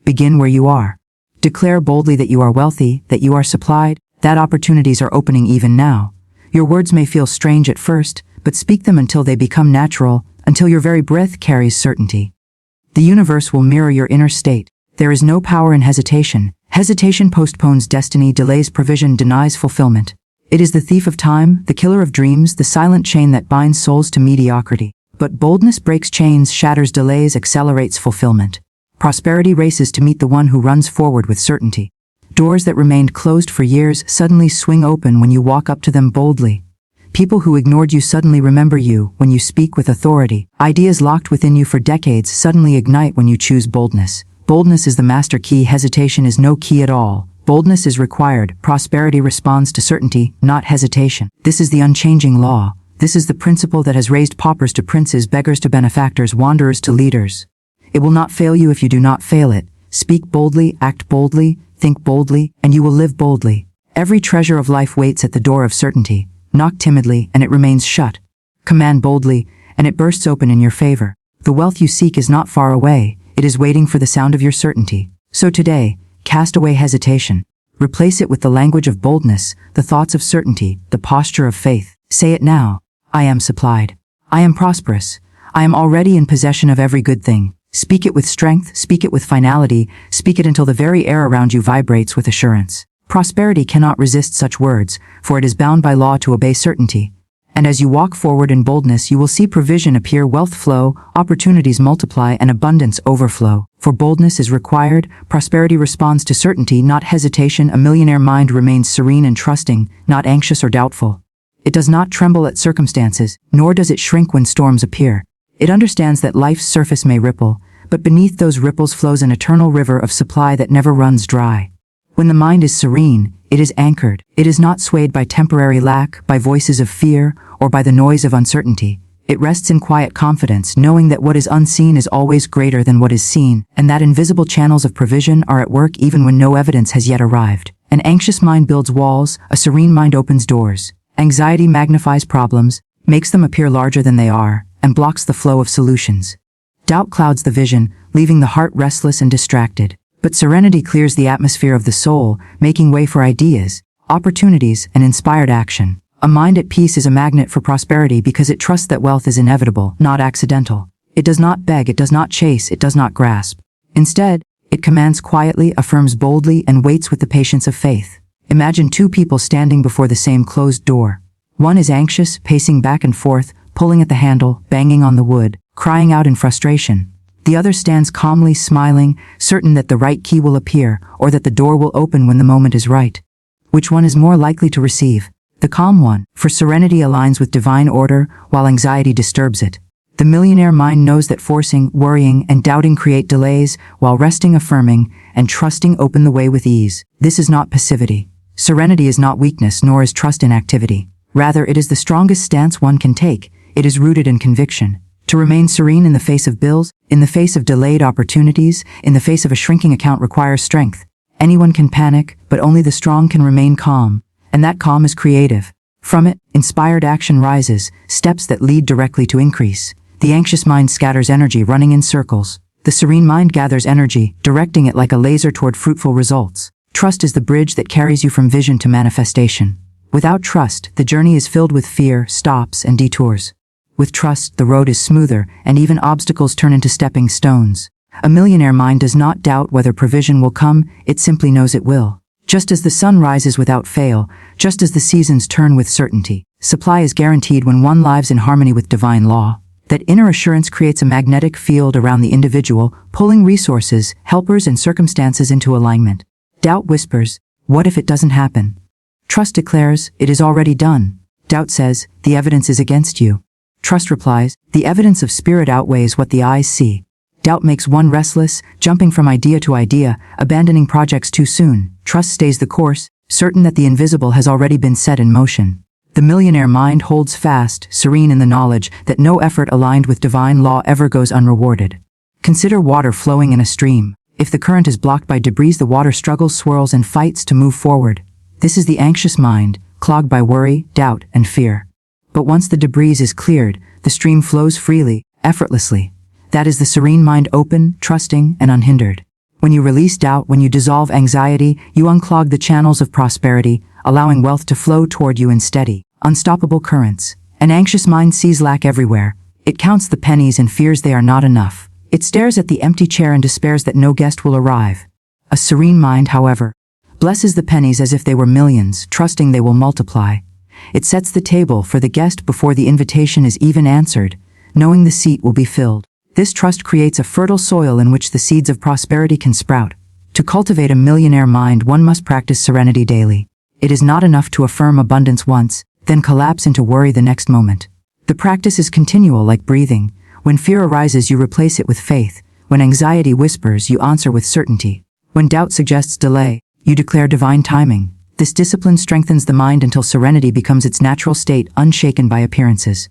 Begin where you are. Declare boldly that you are wealthy, that you are supplied, that opportunities are opening even now. Your words may feel strange at first, but speak them until they become natural, until your very breath carries certainty. The universe will mirror your inner state. There is no power in hesitation. Hesitation postpones destiny, delays provision, denies fulfillment. It is the thief of time, the killer of dreams, the silent chain that binds souls to mediocrity. But boldness breaks chains, shatters delays, accelerates fulfillment. Prosperity races to meet the one who runs forward with certainty. Doors that remained closed for years suddenly swing open when you walk up to them boldly. People who ignored you suddenly remember you when you speak with authority. Ideas locked within you for decades suddenly ignite when you choose boldness. Boldness is the master key. Hesitation is no key at all. Boldness is required. Prosperity responds to certainty, not hesitation. This is the unchanging law. This is the principle that has raised paupers to princes, beggars to benefactors, wanderers to leaders. It will not fail you if you do not fail it. Speak boldly, act boldly, think boldly, and you will live boldly. Every treasure of life waits at the door of certainty. Knock timidly, and it remains shut. Command boldly, and it bursts open in your favor. The wealth you seek is not far away. It is waiting for the sound of your certainty. So today, cast away hesitation. Replace it with the language of boldness, the thoughts of certainty, the posture of faith. Say it now. I am supplied. I am prosperous. I am already in possession of every good thing. Speak it with strength, speak it with finality, speak it until the very air around you vibrates with assurance. Prosperity cannot resist such words, for it is bound by law to obey certainty. And as you walk forward in boldness, you will see provision appear, wealth flow, opportunities multiply, and abundance overflow. For boldness is required, prosperity responds to certainty, not hesitation. A millionaire mind remains serene and trusting, not anxious or doubtful. It does not tremble at circumstances, nor does it shrink when storms appear. It understands that life's surface may ripple, but beneath those ripples flows an eternal river of supply that never runs dry. When the mind is serene, it is anchored. It is not swayed by temporary lack, by voices of fear, or by the noise of uncertainty. It rests in quiet confidence, knowing that what is unseen is always greater than what is seen, and that invisible channels of provision are at work even when no evidence has yet arrived. An anxious mind builds walls, a serene mind opens doors. Anxiety magnifies problems, makes them appear larger than they are, and blocks the flow of solutions. Doubt clouds the vision, leaving the heart restless and distracted. But serenity clears the atmosphere of the soul, making way for ideas, opportunities, and inspired action. A mind at peace is a magnet for prosperity because it trusts that wealth is inevitable, not accidental. It does not beg, it does not chase, it does not grasp. Instead, it commands quietly, affirms boldly, and waits with the patience of faith. Imagine two people standing before the same closed door. One is anxious, pacing back and forth, pulling at the handle, banging on the wood, crying out in frustration. The other stands calmly, smiling, certain that the right key will appear, or that the door will open when the moment is right. Which one is more likely to receive? The calm one, for serenity aligns with divine order, while anxiety disturbs it. The millionaire mind knows that forcing, worrying, and doubting create delays, while resting, affirming, and trusting open the way with ease. This is not passivity. Serenity is not weakness, nor is trust inactivity. Rather, it is the strongest stance one can take. It is rooted in conviction. To remain serene in the face of bills, in the face of delayed opportunities, in the face of a shrinking account requires strength. Anyone can panic, but only the strong can remain calm. And that calm is creative. From it, inspired action rises, steps that lead directly to increase. The anxious mind scatters energy, running in circles. The serene mind gathers energy, directing it like a laser toward fruitful results. Trust is the bridge that carries you from vision to manifestation. Without trust, the journey is filled with fear, stops, and detours. With trust, the road is smoother, and even obstacles turn into stepping stones. A millionaire mind does not doubt whether provision will come, it simply knows it will. Just as the sun rises without fail, just as the seasons turn with certainty, supply is guaranteed when one lives in harmony with divine law. That inner assurance creates a magnetic field around the individual, pulling resources, helpers, and circumstances into alignment. Doubt whispers, "What if it doesn't happen?" Trust declares, "It is already done." Doubt says, "The evidence is against you." Trust replies, "The evidence of spirit outweighs what the eyes see." Doubt makes one restless, jumping from idea to idea, abandoning projects too soon. Trust stays the course, certain that the invisible has already been set in motion. The millionaire mind holds fast, serene in the knowledge that no effort aligned with divine law ever goes unrewarded. Consider water flowing in a stream. If the current is blocked by debris, the water struggles, swirls, and fights to move forward. This is the anxious mind, clogged by worry, doubt, and fear. But once the debris is cleared, the stream flows freely, effortlessly. That is the serene mind, open, trusting, and unhindered. When you release doubt, when you dissolve anxiety, you unclog the channels of prosperity, allowing wealth to flow toward you in steady, unstoppable currents. An anxious mind sees lack everywhere. It counts the pennies and fears they are not enough. It stares at the empty chair and despairs that no guest will arrive. A serene mind, however, blesses the pennies as if they were millions, trusting they will multiply. It sets the table for the guest before the invitation is even answered, knowing the seat will be filled. This trust creates a fertile soil in which the seeds of prosperity can sprout. To cultivate a millionaire mind, one must practice serenity daily. It is not enough to affirm abundance once, then collapse into worry the next moment. The practice is continual, like breathing. When fear arises, you replace it with faith. When anxiety whispers, you answer with certainty. When doubt suggests delay, you declare divine timing. This discipline strengthens the mind until serenity becomes its natural state, unshaken by appearances.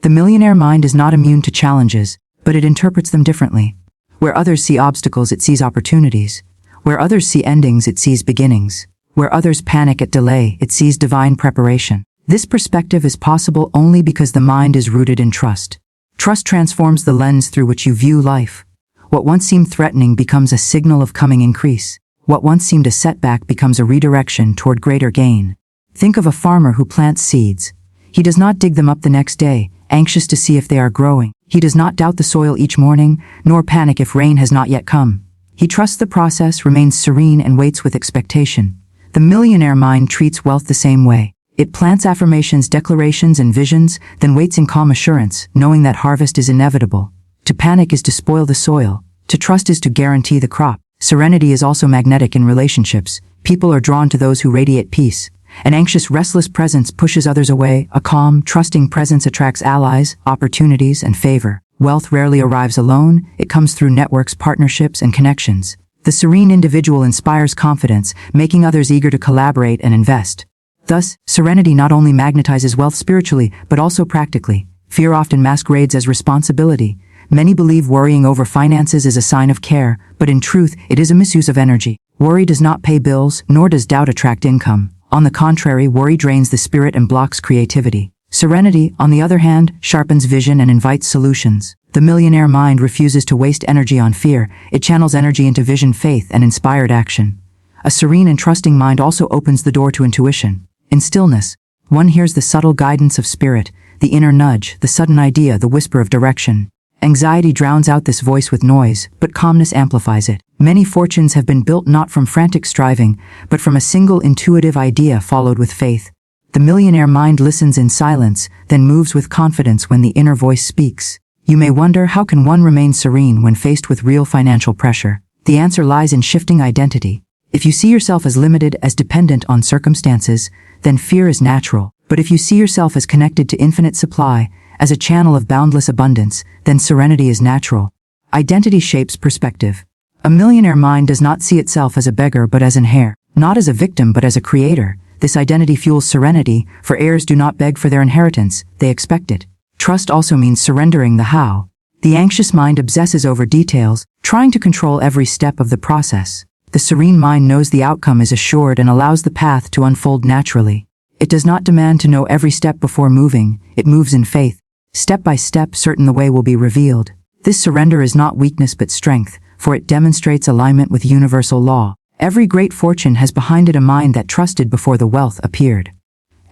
The millionaire mind is not immune to challenges, but it interprets them differently. Where others see obstacles, it sees opportunities. Where others see endings, it sees beginnings. Where others panic at delay, it sees divine preparation. This perspective is possible only because the mind is rooted in trust. Trust transforms the lens through which you view life. What once seemed threatening becomes a signal of coming increase. What once seemed a setback becomes a redirection toward greater gain. Think of a farmer who plants seeds. He does not dig them up the next day, anxious to see if they are growing. He does not doubt the soil each morning, nor panic if rain has not yet come. He trusts the process, remains serene, and waits with expectation. The millionaire mind treats wealth the same way. It plants affirmations, declarations, and visions, then waits in calm assurance, knowing that harvest is inevitable. To panic is to spoil the soil. To trust is to guarantee the crop. Serenity is also magnetic in relationships. People are drawn to those who radiate peace. An anxious, restless presence pushes others away. A calm, trusting presence attracts allies, opportunities, and favor. Wealth rarely arrives alone. It comes through networks, partnerships, and connections. The serene individual inspires confidence, making others eager to collaborate and invest. Thus, serenity not only magnetizes wealth spiritually, but also practically. Fear often masquerades as responsibility. Many believe worrying over finances is a sign of care, but in truth, it is a misuse of energy. Worry does not pay bills, nor does doubt attract income. On the contrary, worry drains the spirit and blocks creativity. Serenity, on the other hand, sharpens vision and invites solutions. The millionaire mind refuses to waste energy on fear. It channels energy into vision, faith, and inspired action. A serene and trusting mind also opens the door to intuition. In stillness, one hears the subtle guidance of spirit, the inner nudge, the sudden idea, the whisper of direction. Anxiety drowns out this voice with noise, but calmness amplifies it. Many fortunes have been built not from frantic striving, but from a single intuitive idea followed with faith. The millionaire mind listens in silence, then moves with confidence when the inner voice speaks. You may wonder, how can one remain serene when faced with real financial pressure? The answer lies in shifting identity. If you see yourself as limited, as dependent on circumstances, then fear is natural. But if you see yourself as connected to infinite supply, as a channel of boundless abundance, then serenity is natural. Identity shapes perspective. A millionaire mind does not see itself as a beggar but as an heir, not as a victim but as a creator. This identity fuels serenity, for heirs do not beg for their inheritance, they expect it. Trust also means surrendering the how. The anxious mind obsesses over details, trying to control every step of the process. The serene mind knows the outcome is assured and allows the path to unfold naturally. It does not demand to know every step before moving, it moves in faith. Step by step, certain the way will be revealed. This surrender is not weakness but strength, for it demonstrates alignment with universal law. Every great fortune has behind it a mind that trusted before the wealth appeared.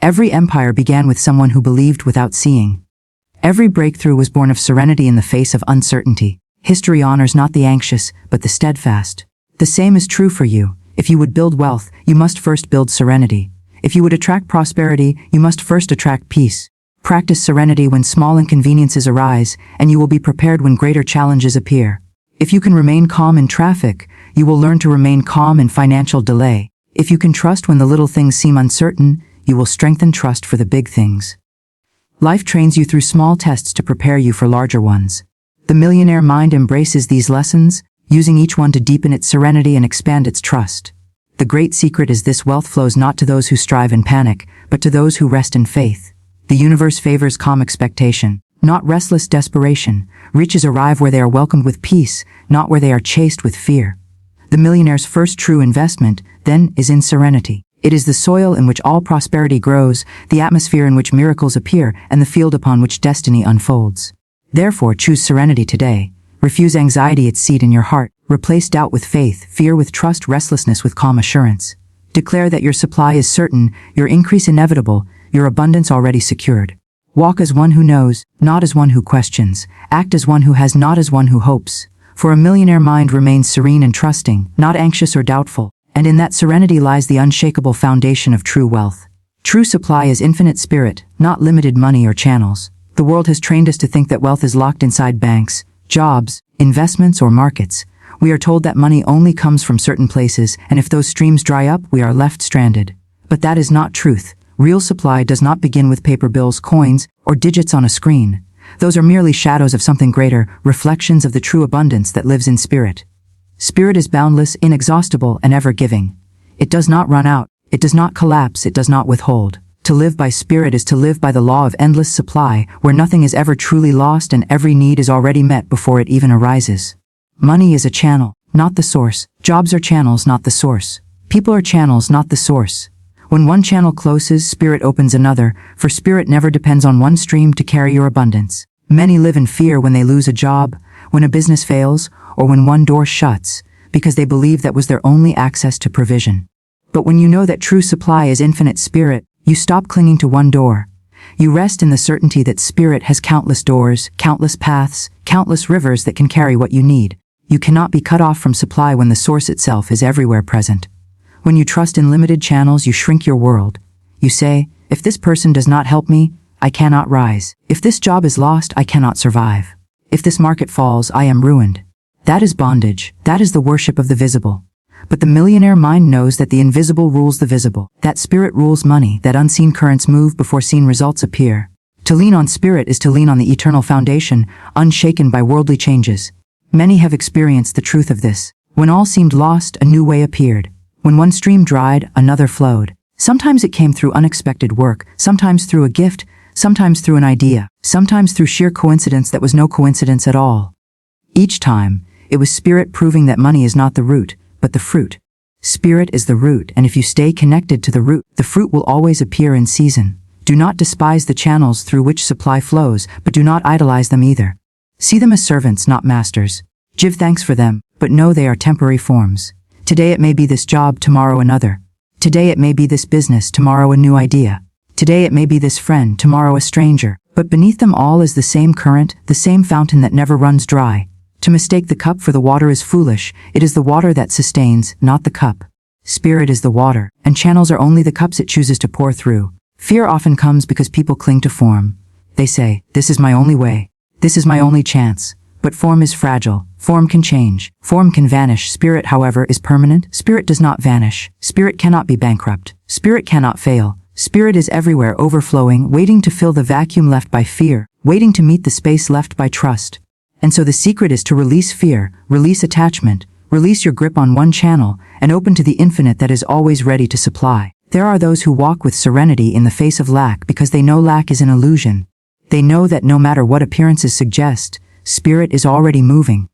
Every empire began with someone who believed without seeing. Every breakthrough was born of serenity in the face of uncertainty. History honors not the anxious, but the steadfast. The same is true for you. If you would build wealth, you must first build serenity. If you would attract prosperity, you must first attract peace. Practice serenity when small inconveniences arise, and you will be prepared when greater challenges appear. If you can remain calm in traffic, you will learn to remain calm in financial delay. If you can trust when the little things seem uncertain, you will strengthen trust for the big things. Life trains you through small tests to prepare you for larger ones. The millionaire mind embraces these lessons, using each one to deepen its serenity and expand its trust. The great secret is this: wealth flows not to those who strive and panic, but to those who rest in faith. The universe favors calm expectation, not restless desperation. Riches arrive where they are welcomed with peace, not where they are chased with fear. The millionaire's first true investment, then, is in serenity. It is the soil in which all prosperity grows, the atmosphere in which miracles appear, and the field upon which destiny unfolds. Therefore, choose serenity today. Refuse anxiety its seat in your heart. Replace doubt with faith, fear with trust, restlessness with calm assurance. Declare that your supply is certain, your increase inevitable, your abundance already secured. Walk as one who knows, not as one who questions. Act as one who has, not as one who hopes. For a millionaire mind remains serene and trusting, not anxious or doubtful, and in that serenity lies the unshakable foundation of true wealth. True supply is infinite spirit, not limited money or channels. The world has trained us to think that wealth is locked inside banks, jobs, investments, or markets. We are told that money only comes from certain places, and if those streams dry up, we are left stranded. But that is not truth. Real supply does not begin with paper bills, coins, or digits on a screen. Those are merely shadows of something greater, reflections of the true abundance that lives in spirit. Spirit is boundless, inexhaustible, and ever-giving. It does not run out, it does not collapse, it does not withhold. To live by spirit is to live by the law of endless supply, where nothing is ever truly lost and every need is already met before it even arises. Money is a channel, not the source. Jobs are channels, not the source. People are channels, not the source. When one channel closes, spirit opens another, for spirit never depends on one stream to carry your abundance. Many live in fear when they lose a job, when a business fails, or when one door shuts, because they believe that was their only access to provision. But when you know that true supply is infinite spirit, you stop clinging to one door. You rest in the certainty that spirit has countless doors, countless paths, countless rivers that can carry what you need. You cannot be cut off from supply when the source itself is everywhere present. When you trust in limited channels, you shrink your world. You say, if this person does not help me, I cannot rise. If this job is lost, I cannot survive. If this market falls, I am ruined. That is bondage. That is the worship of the visible. But the millionaire mind knows that the invisible rules the visible, that spirit rules money, that unseen currents move before seen results appear. To lean on spirit is to lean on the eternal foundation, unshaken by worldly changes. Many have experienced the truth of this. When all seemed lost, a new way appeared. When one stream dried, another flowed. Sometimes it came through unexpected work, sometimes through a gift, sometimes through an idea, sometimes through sheer coincidence that was no coincidence at all. Each time, it was spirit proving that money is not the root, but the fruit. Spirit is the root, and if you stay connected to the root, the fruit will always appear in season. Do not despise the channels through which supply flows, but do not idolize them either. See them as servants, not masters. Give thanks for them, but know they are temporary forms. Today it may be this job, tomorrow another. Today it may be this business, tomorrow a new idea. Today it may be this friend, tomorrow a stranger. But beneath them all is the same current, the same fountain that never runs dry. To mistake the cup for the water is foolish. It is the water that sustains, not the cup. Spirit is the water, and channels are only the cups it chooses to pour through. Fear often comes because people cling to form. They say, this is my only way. This is my only chance. But form is fragile. Form can change. Form can vanish. Spirit, however, is permanent. Spirit does not vanish. Spirit cannot be bankrupt. Spirit cannot fail. Spirit is everywhere, overflowing, waiting to fill the vacuum left by fear, waiting to meet the space left by trust. And so the secret is to release fear, release attachment, release your grip on one channel, and open to the infinite that is always ready to supply. There are those who walk with serenity in the face of lack because they know lack is an illusion. They know that no matter what appearances suggest, spirit is already moving.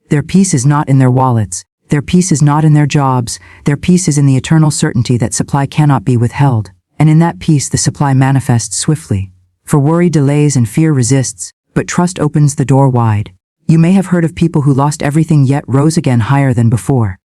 Their peace is not in their wallets. Their peace is not in their jobs. Their peace is in the eternal certainty that supply cannot be withheld. And in that peace the supply manifests swiftly. For worry delays and fear resists, but trust opens the door wide. You may have heard of people who lost everything yet rose again higher than before.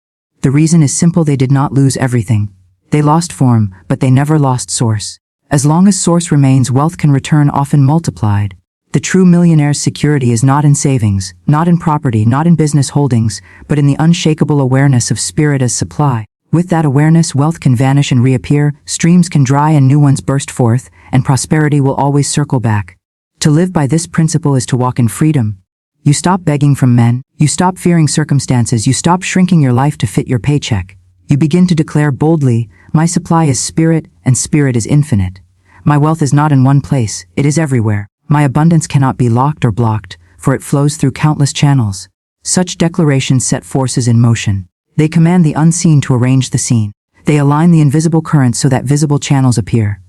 The reason is simple: they did not lose everything. They lost form, but they never lost source. As long as source remains, wealth can return, often multiplied. The true millionaire's security is not in savings, not in property, not in business holdings, but in the unshakable awareness of spirit as supply. With that awareness, wealth can vanish and reappear, streams can dry and new ones burst forth, and prosperity will always circle back. To live by this principle is to walk in freedom. You stop begging from men, you stop fearing circumstances, you stop shrinking your life to fit your paycheck. You begin to declare boldly, my supply is spirit, and spirit is infinite. My wealth is not in one place, it is everywhere. My abundance cannot be locked or blocked, for it flows through countless channels. Such declarations set forces in motion. They command the unseen to arrange the scene. They align the invisible currents so that visible channels appear.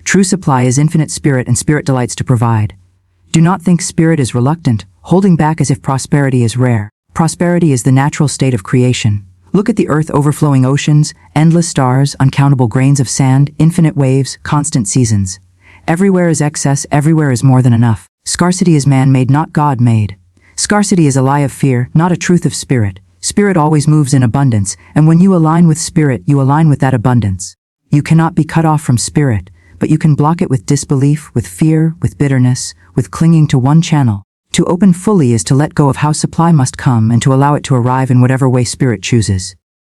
True supply is infinite spirit, and spirit delights to provide. Do not think spirit is reluctant, holding back as if prosperity is rare. Prosperity is the natural state of creation. Look at the earth, overflowing oceans, endless stars, uncountable grains of sand, infinite waves, constant seasons. Everywhere is excess, everywhere is more than enough. Scarcity is man-made, not God-made. Scarcity is a lie of fear, not a truth of spirit. Spirit always moves in abundance, and when you align with spirit, you align with that abundance. You cannot be cut off from spirit, but you can block it with disbelief, with fear, with bitterness, with clinging to one channel. To open fully is to let go of how supply must come and to allow it to arrive in whatever way spirit chooses.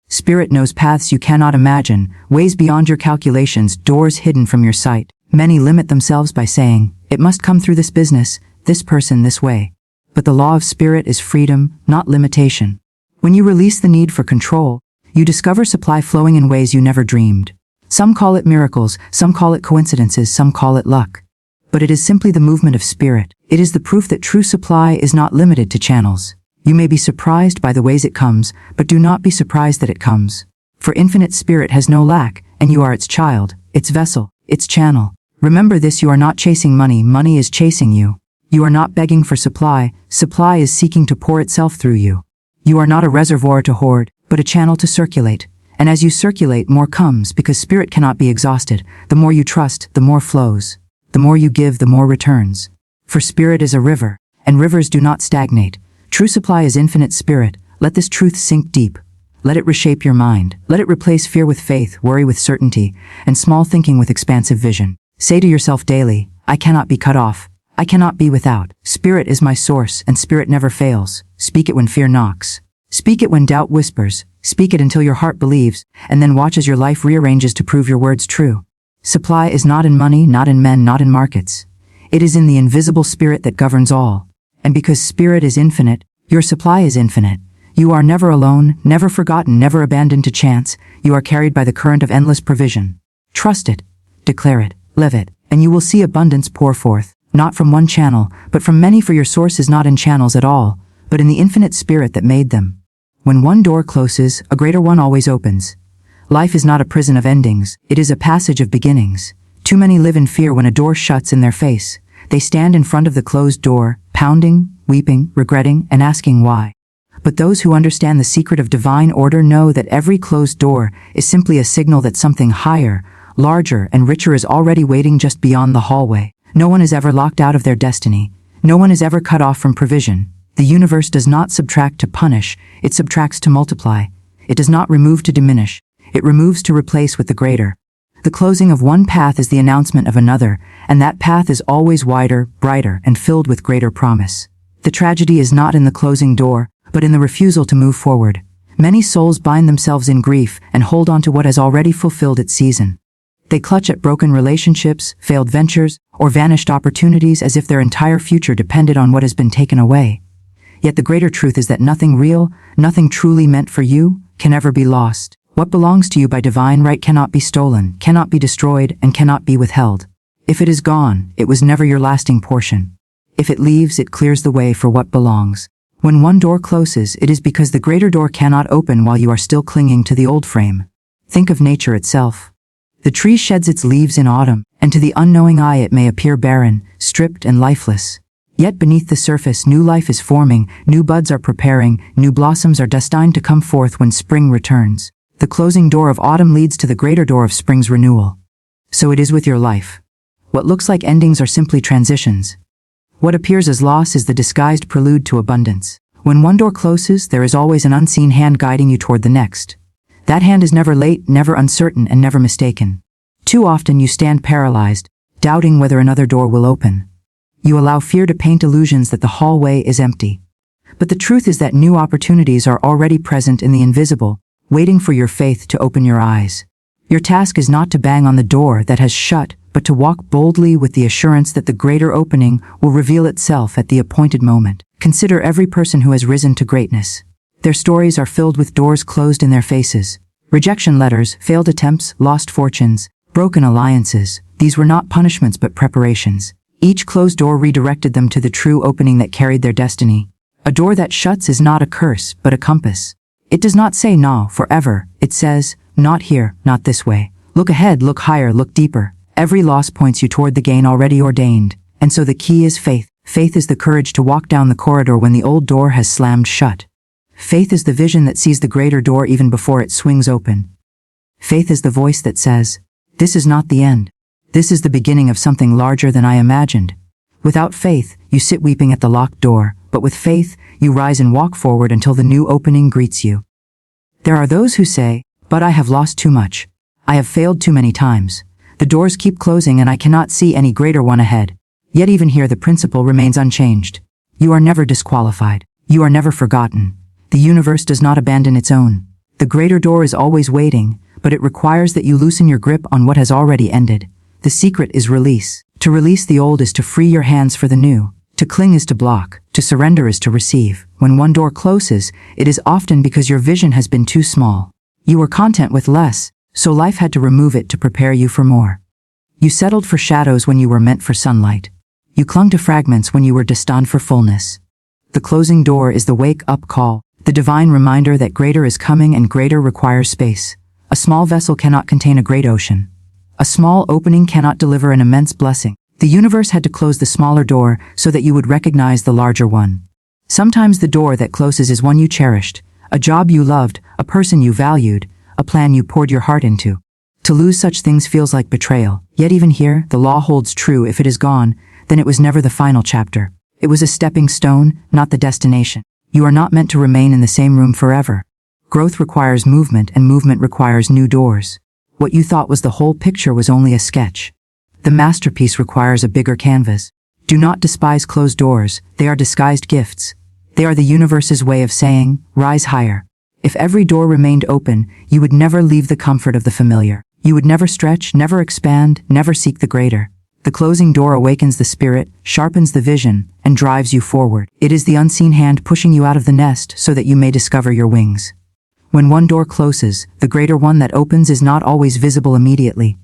Spirit knows paths you cannot imagine, ways beyond your calculations, doors hidden from your sight. Many limit themselves by saying, it must come through this business, this person, this way. But the law of spirit is freedom, not limitation. When you release the need for control, you discover supply flowing in ways you never dreamed. Some call it miracles, some call it coincidences, some call it luck. But it is simply the movement of spirit. It is the proof that true supply is not limited to channels. You may be surprised by the ways it comes, but do not be surprised that it comes. For infinite spirit has no lack, and you are its child, its vessel, its channel. Remember this: you are not chasing money, money is chasing you. You are not begging for supply, supply is seeking to pour itself through you. You are not a reservoir to hoard, but a channel to circulate. And as you circulate, more comes, because spirit cannot be exhausted. The more you trust, the more flows. The more you give, the more returns. For spirit is a river, and rivers do not stagnate. True supply is infinite spirit. Let this truth sink deep. Let it reshape your mind. Let it replace fear with faith, worry with certainty, and small thinking with expansive vision. Say to yourself daily, I cannot be cut off. I cannot be without. Spirit is my source, and spirit never fails. Speak it when fear knocks. Speak it when doubt whispers. Speak it until your heart believes, and then watch as your life rearranges to prove your words true. Supply is not in money, not in men, not in markets. It is in the invisible spirit that governs all. And because spirit is infinite, your supply is infinite. You are never alone, never forgotten, never abandoned to chance. You are carried by the current of endless provision. Trust it, declare it, live it, and you will see abundance pour forth, not from one channel, but from many, for your source is not in channels at all, but in the infinite spirit that made them. When one door closes, a greater one always opens. Life is not a prison of endings, it is a passage of beginnings. Too many live in fear when a door shuts in their face. They stand in front of the closed door, pounding, weeping, regretting, and asking why. But those who understand the secret of divine order know that every closed door is simply a signal that something higher, larger, and richer is already waiting just beyond the hallway. No one is ever locked out of their destiny. No one is ever cut off from provision. The universe does not subtract to punish, it subtracts to multiply. It does not remove to diminish. It removes to replace with the greater. The closing of one path is the announcement of another, and that path is always wider, brighter, and filled with greater promise. The tragedy is not in the closing door, but in the refusal to move forward. Many souls bind themselves in grief and hold on to what has already fulfilled its season. They clutch at broken relationships, failed ventures, or vanished opportunities as if their entire future depended on what has been taken away. Yet the greater truth is that nothing real, nothing truly meant for you, can ever be lost. What belongs to you by divine right cannot be stolen, cannot be destroyed, and cannot be withheld. If it is gone, it was never your lasting portion. If it leaves, it clears the way for what belongs. When one door closes, it is because the greater door cannot open while you are still clinging to the old frame. Think of nature itself. The tree sheds its leaves in autumn, and to the unknowing eye it may appear barren, stripped, and lifeless. Yet beneath the surface, new life is forming, new buds are preparing, new blossoms are destined to come forth when spring returns. The closing door of autumn leads to the greater door of spring's renewal. So it is with your life. What looks like endings are simply transitions. What appears as loss is the disguised prelude to abundance. When one door closes, there is always an unseen hand guiding you toward the next. That hand is never late, never uncertain, and never mistaken. Too often you stand paralyzed, doubting whether another door will open. You allow fear to paint illusions that the hallway is empty. But the truth is that new opportunities are already present in the invisible, waiting for your faith to open your eyes. Your task is not to bang on the door that has shut, but to walk boldly with the assurance that the greater opening will reveal itself at the appointed moment. Consider every person who has risen to greatness. Their stories are filled with doors closed in their faces. Rejection letters, failed attempts, lost fortunes, broken alliances. These were not punishments but preparations. Each closed door redirected them to the true opening that carried their destiny. A door that shuts is not a curse, but a compass. It does not say no, forever. It says, not here, not this way. Look ahead, look higher, look deeper. Every loss points you toward the gain already ordained. And so the key is faith. Faith is the courage to walk down the corridor when the old door has slammed shut. Faith is the vision that sees the greater door even before it swings open. Faith is the voice that says, this is not the end. This is the beginning of something larger than I imagined. Without faith, you sit weeping at the locked door, but with faith, you rise and walk forward until the new opening greets you. There are those who say, but I have lost too much. I have failed too many times. The doors keep closing and I cannot see any greater one ahead. Yet even here the principle remains unchanged. You are never disqualified. You are never forgotten. The universe does not abandon its own. The greater door is always waiting, but it requires that you loosen your grip on what has already ended. The secret is release. To release the old is to free your hands for the new. To cling is to block. To surrender is to receive. When one door closes, it is often because your vision has been too small. You were content with less, so life had to remove it to prepare you for more. You settled for shadows when you were meant for sunlight. You clung to fragments when you were destined for fullness. The closing door is the wake-up call, the divine reminder that greater is coming and greater requires space. A small vessel cannot contain a great ocean. A small opening cannot deliver an immense blessing. The universe had to close the smaller door so that you would recognize the larger one. Sometimes the door that closes is one you cherished, a job you loved, a person you valued, a plan you poured your heart into. To lose such things feels like betrayal. Yet even here, the law holds true. If it is gone, then it was never the final chapter. It was a stepping stone, not the destination. You are not meant to remain in the same room forever. Growth requires movement, and movement requires new doors. What you thought was the whole picture was only a sketch. The masterpiece requires a bigger canvas. Do not despise closed doors. They are disguised gifts. They are the universe's way of saying, rise higher. If every door remained open, you would never leave the comfort of the familiar. You would never stretch, never expand, never seek the greater. The closing door awakens the spirit, sharpens the vision, and drives you forward. It is the unseen hand pushing you out of the nest so that you may discover your wings. When one door closes, the greater one that opens is not always visible immediately.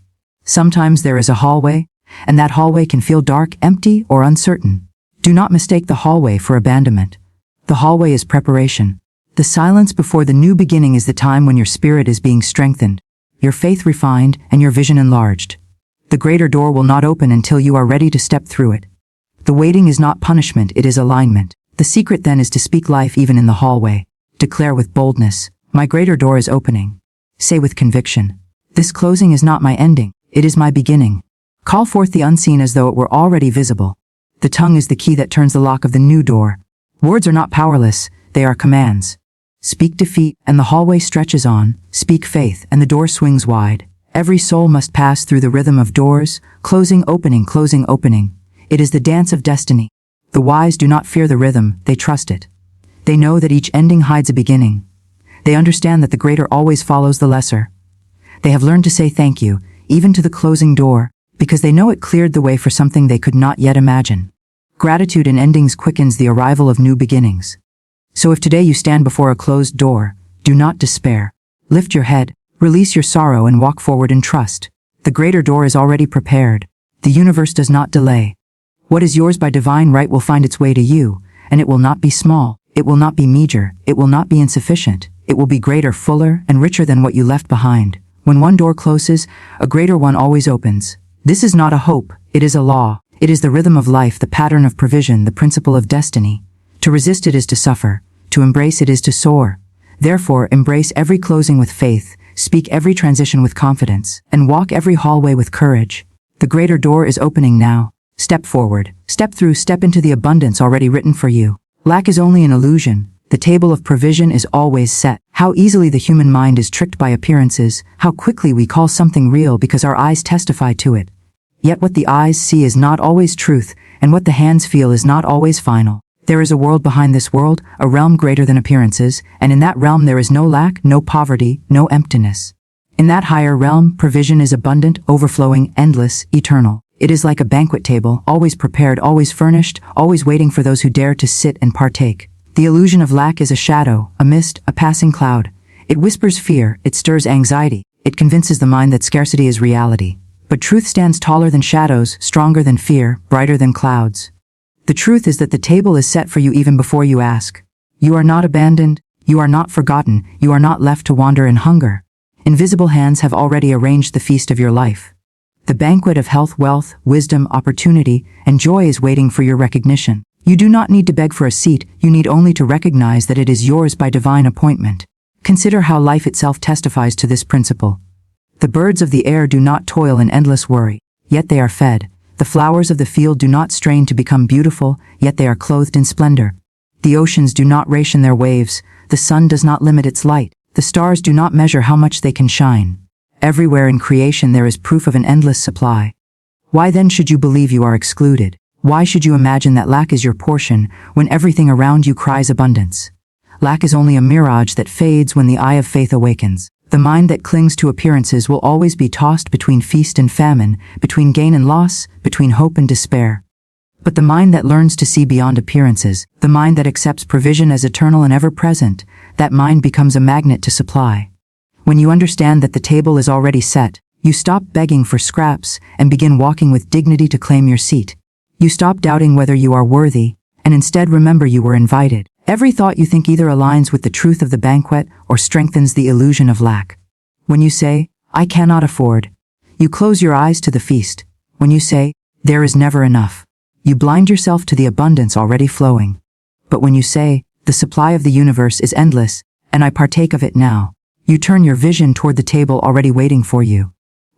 Sometimes there is a hallway, and that hallway can feel dark, empty, or uncertain. Do not mistake the hallway for abandonment. The hallway is preparation. The silence before the new beginning is the time when your spirit is being strengthened, your faith refined, and your vision enlarged. The greater door will not open until you are ready to step through it. The waiting is not punishment, it is alignment. The secret then is to speak life even in the hallway. Declare with boldness, my greater door is opening. Say with conviction, this closing is not my ending, it is my beginning. Call forth the unseen as though it were already visible. The tongue is the key that turns the lock of the new door. Words are not powerless, they are commands. Speak defeat, and the hallway stretches on. Speak faith, and the door swings wide. Every soul must pass through the rhythm of doors, closing, opening, closing, opening. It is the dance of destiny. The wise do not fear the rhythm, they trust it. They know that each ending hides a beginning. They understand that the greater always follows the lesser. They have learned to say thank you, even to the closing door, because they know it cleared the way for something they could not yet imagine. Gratitude in endings quickens the arrival of new beginnings. So if today you stand before a closed door, do not despair. Lift your head, release your sorrow, and walk forward in trust. The greater door is already prepared. The universe does not delay. What is yours by divine right will find its way to you, and it will not be small, it will not be meager, it will not be insufficient. It will be greater, fuller, and richer than what you left behind. When one door closes, a greater one always opens. This is not a hope, it is a law. It is the rhythm of life, the pattern of provision, the principle of destiny. To resist it is to suffer. To embrace it is to soar. Therefore, embrace every closing with faith, speak every transition with confidence, and walk every hallway with courage. The greater door is opening now. Step forward, step through, step into the abundance already written for you. Lack is only an illusion. The table of provision is always set. How easily the human mind is tricked by appearances, how quickly we call something real because our eyes testify to it. Yet what the eyes see is not always truth, and what the hands feel is not always final. There is a world behind this world, a realm greater than appearances, and in that realm there is no lack, no poverty, no emptiness. In that higher realm, provision is abundant, overflowing, endless, eternal. It is like a banquet table, always prepared, always furnished, always waiting for those who dare to sit and partake. The illusion of lack is a shadow, a mist, a passing cloud. It whispers fear, it stirs anxiety, it convinces the mind that scarcity is reality. But truth stands taller than shadows, stronger than fear, brighter than clouds. The truth is that the table is set for you even before you ask. You are not abandoned, you are not forgotten, you are not left to wander in hunger. Invisible hands have already arranged the feast of your life. The banquet of health, wealth, wisdom, opportunity, and joy is waiting for your recognition. You do not need to beg for a seat, you need only to recognize that it is yours by divine appointment. Consider how life itself testifies to this principle. The birds of the air do not toil in endless worry, yet they are fed. The flowers of the field do not strain to become beautiful, yet they are clothed in splendor. The oceans do not ration their waves, the sun does not limit its light, the stars do not measure how much they can shine. Everywhere in creation there is proof of an endless supply. Why then should you believe you are excluded? Why should you imagine that lack is your portion when everything around you cries abundance? Lack is only a mirage that fades when the eye of faith awakens. The mind that clings to appearances will always be tossed between feast and famine, between gain and loss, between hope and despair. But the mind that learns to see beyond appearances, the mind that accepts provision as eternal and ever-present, that mind becomes a magnet to supply. When you understand that the table is already set, you stop begging for scraps and begin walking with dignity to claim your seat. You stop doubting whether you are worthy, and instead remember you were invited. Every thought you think either aligns with the truth of the banquet or strengthens the illusion of lack. When you say, I cannot afford, you close your eyes to the feast. When you say, there is never enough, you blind yourself to the abundance already flowing. But when you say, the supply of the universe is endless, and I partake of it now, you turn your vision toward the table already waiting for you.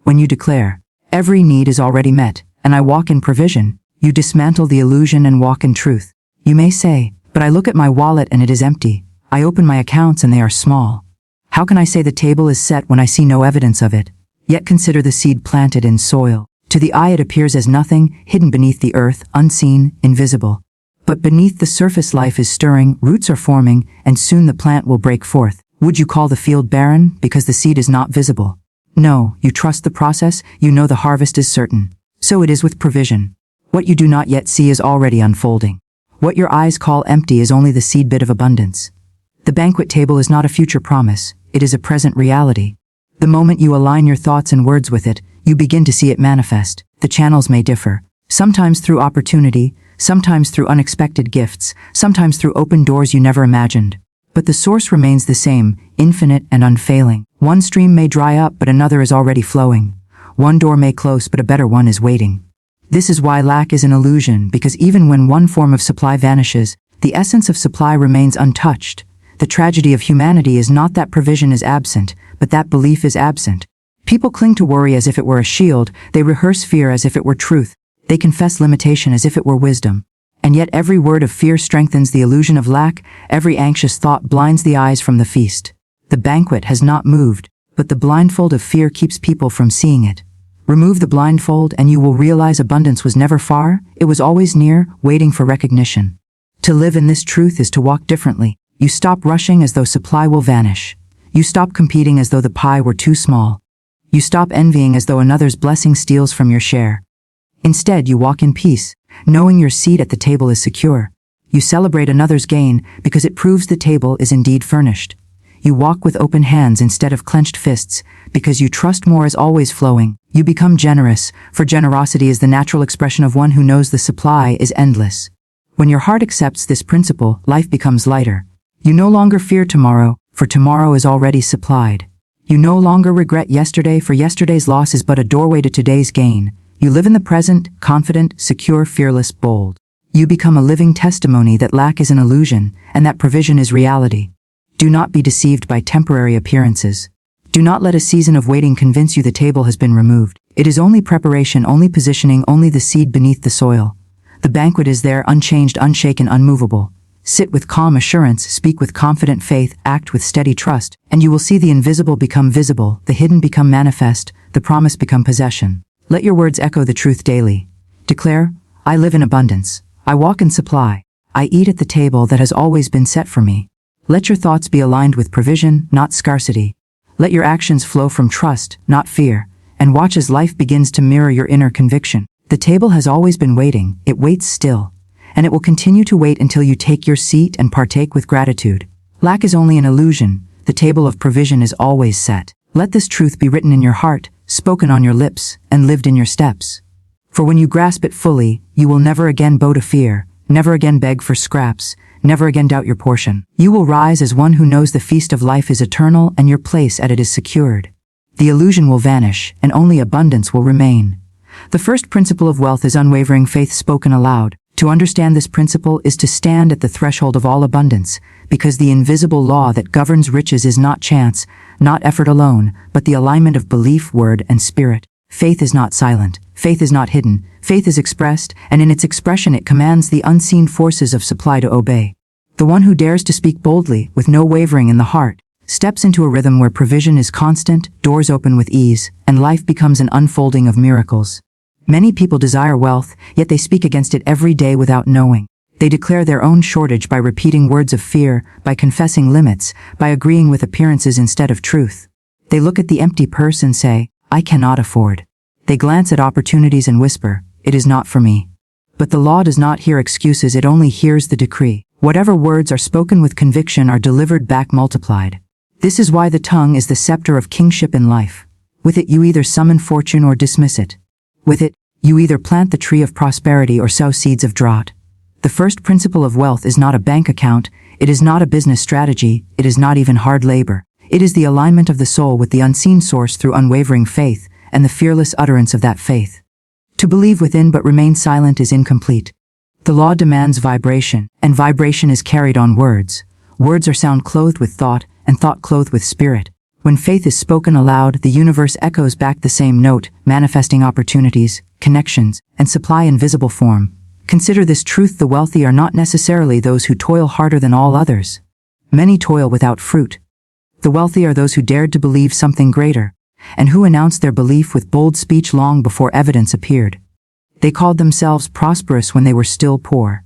When you declare, every need is already met, and I walk in provision, you dismantle the illusion and walk in truth. You may say, but I look at my wallet and it is empty. I open my accounts and they are small. How can I say the table is set when I see no evidence of it? Yet consider the seed planted in soil. To the eye it appears as nothing, hidden beneath the earth, unseen, invisible. But beneath the surface life is stirring, roots are forming, and soon the plant will break forth. Would you call the field barren because the seed is not visible? No, you trust the process, you know the harvest is certain. So it is with provision. What you do not yet see is already unfolding. What your eyes call empty is only the seed bit of abundance. The banquet table is not a future promise, it is a present reality. The moment you align your thoughts and words with it, you begin to see it manifest. The channels may differ, sometimes through opportunity, sometimes through unexpected gifts, sometimes through open doors you never imagined. But the source remains the same, infinite and unfailing. One stream may dry up, but another is already flowing. One door may close, but a better one is waiting. This is why lack is an illusion, because even when one form of supply vanishes, the essence of supply remains untouched. The tragedy of humanity is not that provision is absent, but that belief is absent. People cling to worry as if it were a shield, they rehearse fear as if it were truth, they confess limitation as if it were wisdom. And yet every word of fear strengthens the illusion of lack, every anxious thought blinds the eyes from the feast. The banquet has not moved, but the blindfold of fear keeps people from seeing it. Remove the blindfold and you will realize abundance was never far, it was always near, waiting for recognition. To live in this truth is to walk differently. You stop rushing as though supply will vanish. You stop competing as though the pie were too small. You stop envying as though another's blessing steals from your share. Instead, you walk in peace, knowing your seat at the table is secure. You celebrate another's gain because it proves the table is indeed furnished. You walk with open hands instead of clenched fists because you trust more is always flowing. You become generous, for generosity is the natural expression of one who knows the supply is endless. When your heart accepts this principle, life becomes lighter. You no longer fear tomorrow, for tomorrow is already supplied. You no longer regret yesterday, for yesterday's loss is but a doorway to today's gain. You live in the present, confident, secure, fearless, bold. You become a living testimony that lack is an illusion, and that provision is reality. Do not be deceived by temporary appearances. Do not let a season of waiting convince you the table has been removed. It is only preparation, only positioning, only the seed beneath the soil. The banquet is there, unchanged, unshaken, unmovable. Sit with calm assurance, speak with confident faith, act with steady trust, and you will see the invisible become visible, the hidden become manifest, the promise become possession. Let your words echo the truth daily. Declare, I live in abundance. I walk in supply. I eat at the table that has always been set for me. Let your thoughts be aligned with provision, not scarcity. Let your actions flow from trust, not fear, and watch as life begins to mirror your inner conviction. The table has always been waiting, it waits still, and it will continue to wait until you take your seat and partake with gratitude. Lack is only an illusion, the table of provision is always set. Let this truth be written in your heart, spoken on your lips, and lived in your steps. For when you grasp it fully, you will never again bow to fear, never again beg for scraps, never again doubt your portion. You will rise as one who knows the feast of life is eternal and your place at it is secured. The illusion will vanish, and only abundance will remain. The first principle of wealth is unwavering faith spoken aloud. To understand this principle is to stand at the threshold of all abundance, because the invisible law that governs riches is not chance, not effort alone, but the alignment of belief, word, and spirit. Faith is not silent. Faith is not hidden. Faith is expressed, and in its expression it commands the unseen forces of supply to obey. The one who dares to speak boldly, with no wavering in the heart, steps into a rhythm where provision is constant, doors open with ease, and life becomes an unfolding of miracles. Many people desire wealth, yet they speak against it every day without knowing. They declare their own shortage by repeating words of fear, by confessing limits, by agreeing with appearances instead of truth. They look at the empty purse and say, I cannot afford. They glance at opportunities and whisper, it is not for me. But the law does not hear excuses, it only hears the decree. Whatever words are spoken with conviction are delivered back multiplied. This is why the tongue is the scepter of kingship in life. With it you either summon fortune or dismiss it. With it, you either plant the tree of prosperity or sow seeds of drought. The first principle of wealth is not a bank account, it is not a business strategy, it is not even hard labor. It is the alignment of the soul with the unseen source through unwavering faith, and the fearless utterance of that faith. To believe within but remain silent is incomplete. The law demands vibration, and vibration is carried on words. Words are sound clothed with thought, and thought clothed with spirit. When faith is spoken aloud, the universe echoes back the same note, manifesting opportunities, connections, and supply in visible form. Consider this truth: the wealthy are not necessarily those who toil harder than all others. Many toil without fruit. The wealthy are those who dared to believe something greater, and who announced their belief with bold speech long before evidence appeared. They called themselves prosperous when they were still poor.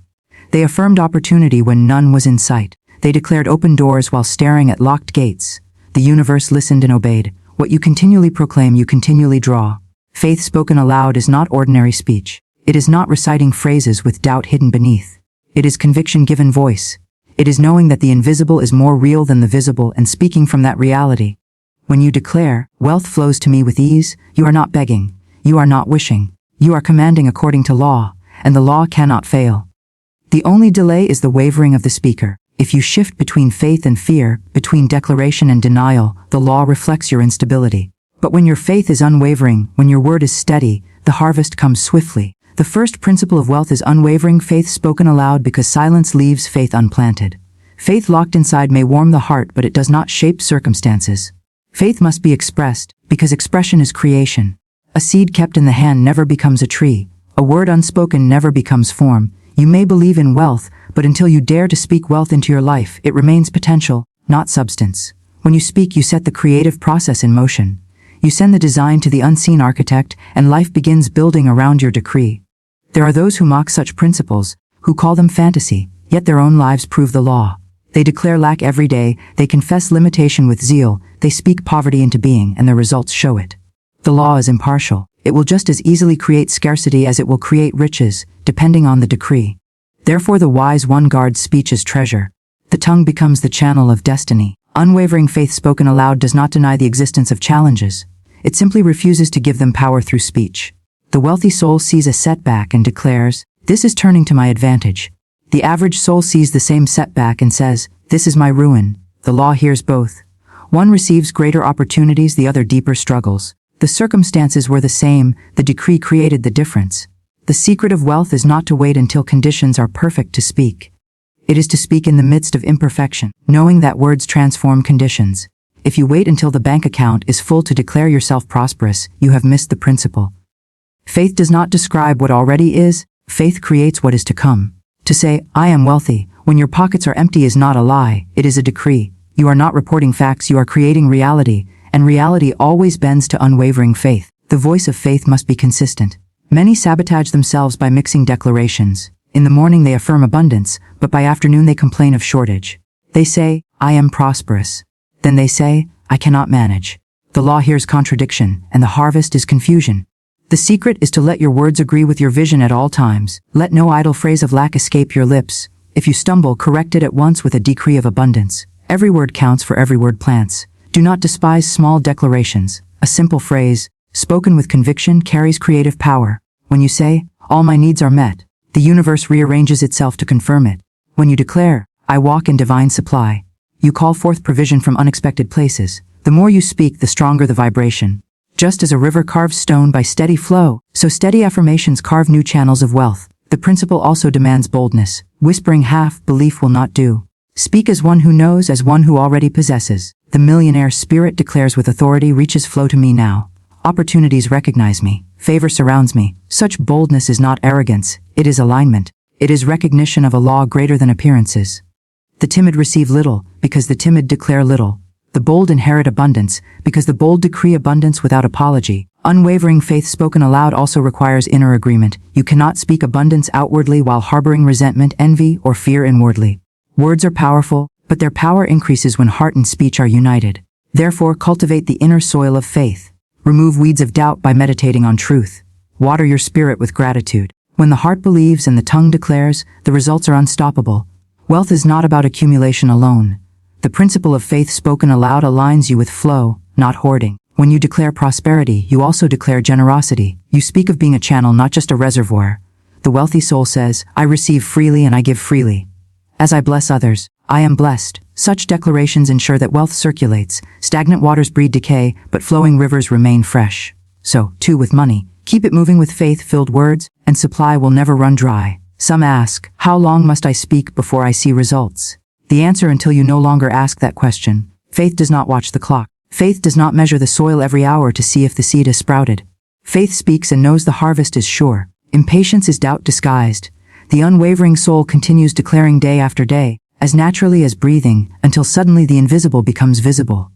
They affirmed opportunity when none was in sight. They declared open doors while staring at locked gates. The universe listened and obeyed. What you continually proclaim, you continually draw. Faith spoken aloud is not ordinary speech. It is not reciting phrases with doubt hidden beneath. It is conviction given voice. It is knowing that the invisible is more real than the visible and speaking from that reality. When you declare, wealth flows to me with ease, you are not begging. You are not wishing. You are commanding according to law, and the law cannot fail. The only delay is the wavering of the speaker. If you shift between faith and fear, between declaration and denial, the law reflects your instability. But when your faith is unwavering, when your word is steady, the harvest comes swiftly. The first principle of wealth is unwavering faith spoken aloud, because silence leaves faith unplanted. Faith locked inside may warm the heart, but it does not shape circumstances. Faith must be expressed, because expression is creation. A seed kept in the hand never becomes a tree. A word unspoken never becomes form. You may believe in wealth, but until you dare to speak wealth into your life, it remains potential, not substance. When you speak, you set the creative process in motion. You send the design to the unseen architect, and life begins building around your decree. There are those who mock such principles, who call them fantasy, yet their own lives prove the law. They declare lack every day, they confess limitation with zeal, they speak poverty into being, and their results show it. The law is impartial. It will just as easily create scarcity as it will create riches, depending on the decree. Therefore the wise one guards speech as treasure. The tongue becomes the channel of destiny. Unwavering faith spoken aloud does not deny the existence of challenges. It simply refuses to give them power through speech. The wealthy soul sees a setback and declares, "This is turning to my advantage." The average soul sees the same setback and says, "This is my ruin." The law hears both. One receives greater opportunities, the other deeper struggles. The circumstances were the same, the decree created the difference. The secret of wealth is not to wait until conditions are perfect to speak. It is to speak in the midst of imperfection, knowing that words transform conditions. If you wait until the bank account is full to declare yourself prosperous, you have missed the principle. Faith does not describe what already is, faith creates what is to come. To say, "I am wealthy," when your pockets are empty is not a lie, it is a decree. You are not reporting facts, you are creating reality, and reality always bends to unwavering faith. The voice of faith must be consistent. Many sabotage themselves by mixing declarations. In the morning they affirm abundance, but by afternoon they complain of shortage. They say, I am prosperous. Then they say, I cannot manage. The law hears contradiction, and the harvest is confusion. The secret is to let your words agree with your vision at all times. Let no idle phrase of lack escape your lips. If you stumble, correct it at once with a decree of abundance. Every word counts, for every word plants. Do not despise small declarations. A simple phrase, spoken with conviction, carries creative power. When you say, all my needs are met, the universe rearranges itself to confirm it. When you declare, I walk in divine supply, you call forth provision from unexpected places. The more you speak, the stronger the vibration. Just as a river carves stone by steady flow, so steady affirmations carve new channels of wealth. The principle also demands boldness. Whispering half belief will not do. Speak as one who knows, as one who already possesses. The millionaire spirit declares with authority, riches flow to me now. Opportunities recognize me. Favor surrounds me. Such boldness is not arrogance, it is alignment. It is recognition of a law greater than appearances. The timid receive little, because the timid declare little. The bold inherit abundance, because the bold decree abundance without apology. Unwavering faith spoken aloud also requires inner agreement. You cannot speak abundance outwardly while harboring resentment, envy, or fear inwardly. Words are powerful, but their power increases when heart and speech are united. Therefore, cultivate the inner soil of faith. Remove weeds of doubt by meditating on truth. Water your spirit with gratitude. When the heart believes and the tongue declares, the results are unstoppable. Wealth is not about accumulation alone. The principle of faith spoken aloud aligns you with flow, not hoarding. When you declare prosperity, you also declare generosity. You speak of being a channel, not just a reservoir. The wealthy soul says, I receive freely and I give freely. As I bless others, I am blessed. Such declarations ensure that wealth circulates. Stagnant waters breed decay, but flowing rivers remain fresh. So, too with money. Keep it moving with faith-filled words, and supply will never run dry. Some ask, how long must I speak before I see results? The answer: until you no longer ask that question. Faith does not watch the clock. Faith does not measure the soil every hour to see if the seed has sprouted. Faith speaks and knows the harvest is sure. Impatience is doubt disguised. The unwavering soul continues declaring day after day, as naturally as breathing, until suddenly the invisible becomes visible.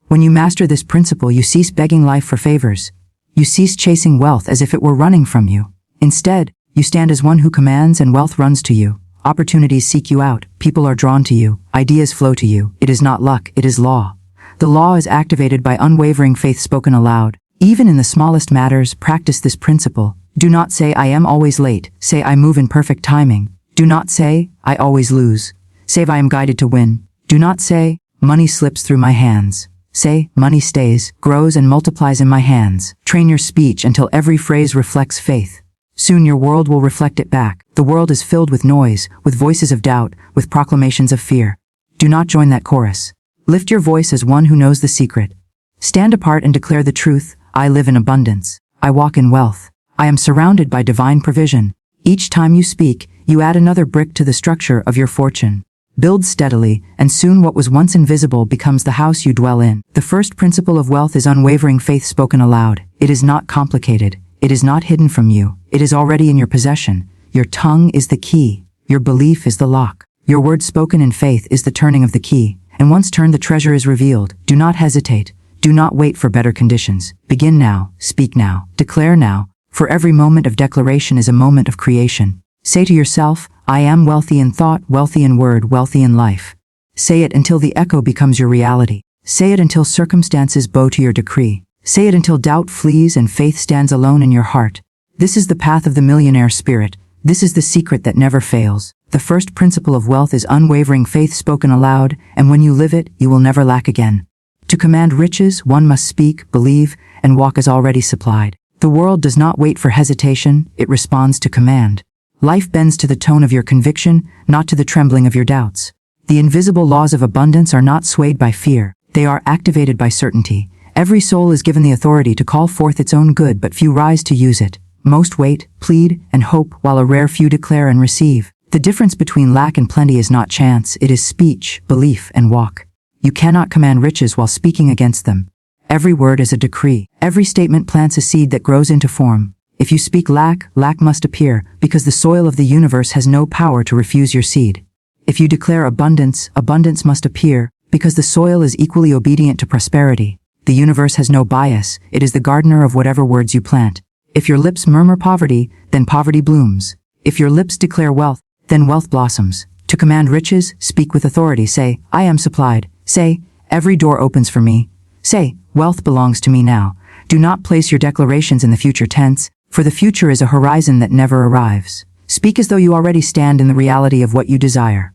When you master this principle, you cease begging life for favors. You cease chasing wealth as if it were running from you. Instead, you stand as one who commands and wealth runs to you. Opportunities seek you out, people are drawn to you, ideas flow to you. It is not luck, it is law. The law is activated by unwavering faith spoken aloud. Even in the smallest matters, practice this principle. Do not say, I am always late. Say, I move in perfect timing. Do not say, I always lose. Say, I am guided to win. Do not say, money slips through my hands. Say, money stays, grows and multiplies in my hands. Train your speech until every phrase reflects faith. Soon your world will reflect it back. The world is filled with noise, with voices of doubt, with proclamations of fear. Do not join that chorus. Lift your voice as one who knows the secret. Stand apart and declare the truth. I live in abundance. I walk in wealth. I am surrounded by divine provision. Each time you speak, you add another brick to the structure of your fortune. Build steadily, and soon what was once invisible becomes the house you dwell in. The first principle of wealth is unwavering faith spoken aloud. It is not complicated. It is not hidden from you. It is already in your possession. Your tongue is the key. Your belief is the lock. Your word spoken in faith is the turning of the key. And once turned, the treasure is revealed. Do not hesitate. Do not wait for better conditions. Begin now. Speak now. Declare now. For every moment of declaration is a moment of creation. Say to yourself, I am wealthy in thought, wealthy in word, wealthy in life. Say it until the echo becomes your reality. Say it until circumstances bow to your decree. Say it until doubt flees and faith stands alone in your heart. This is the path of the millionaire spirit. This is the secret that never fails. The first principle of wealth is unwavering faith spoken aloud, and when you live it, you will never lack again. To command riches, one must speak, believe, and walk as already supplied. The world does not wait for hesitation, it responds to command. Life bends to the tone of your conviction, not to the trembling of your doubts. The invisible laws of abundance are not swayed by fear. They are activated by certainty. Every soul is given the authority to call forth its own good, but few rise to use it. Most wait, plead, and hope, while a rare few declare and receive. The difference between lack and plenty is not chance, it is speech, belief, and walk. You cannot command riches while speaking against them. Every word is a decree. Every statement plants a seed that grows into form. If you speak lack, lack must appear, because the soil of the universe has no power to refuse your seed. If you declare abundance, abundance must appear, because the soil is equally obedient to prosperity. The universe has no bias, it is the gardener of whatever words you plant. If your lips murmur poverty, then poverty blooms. If your lips declare wealth, then wealth blossoms. To command riches, speak with authority. Say, I am supplied. Say, every door opens for me. Say, wealth belongs to me now. Do not place your declarations in the future tense, for the future is a horizon that never arrives. Speak as though you already stand in the reality of what you desire.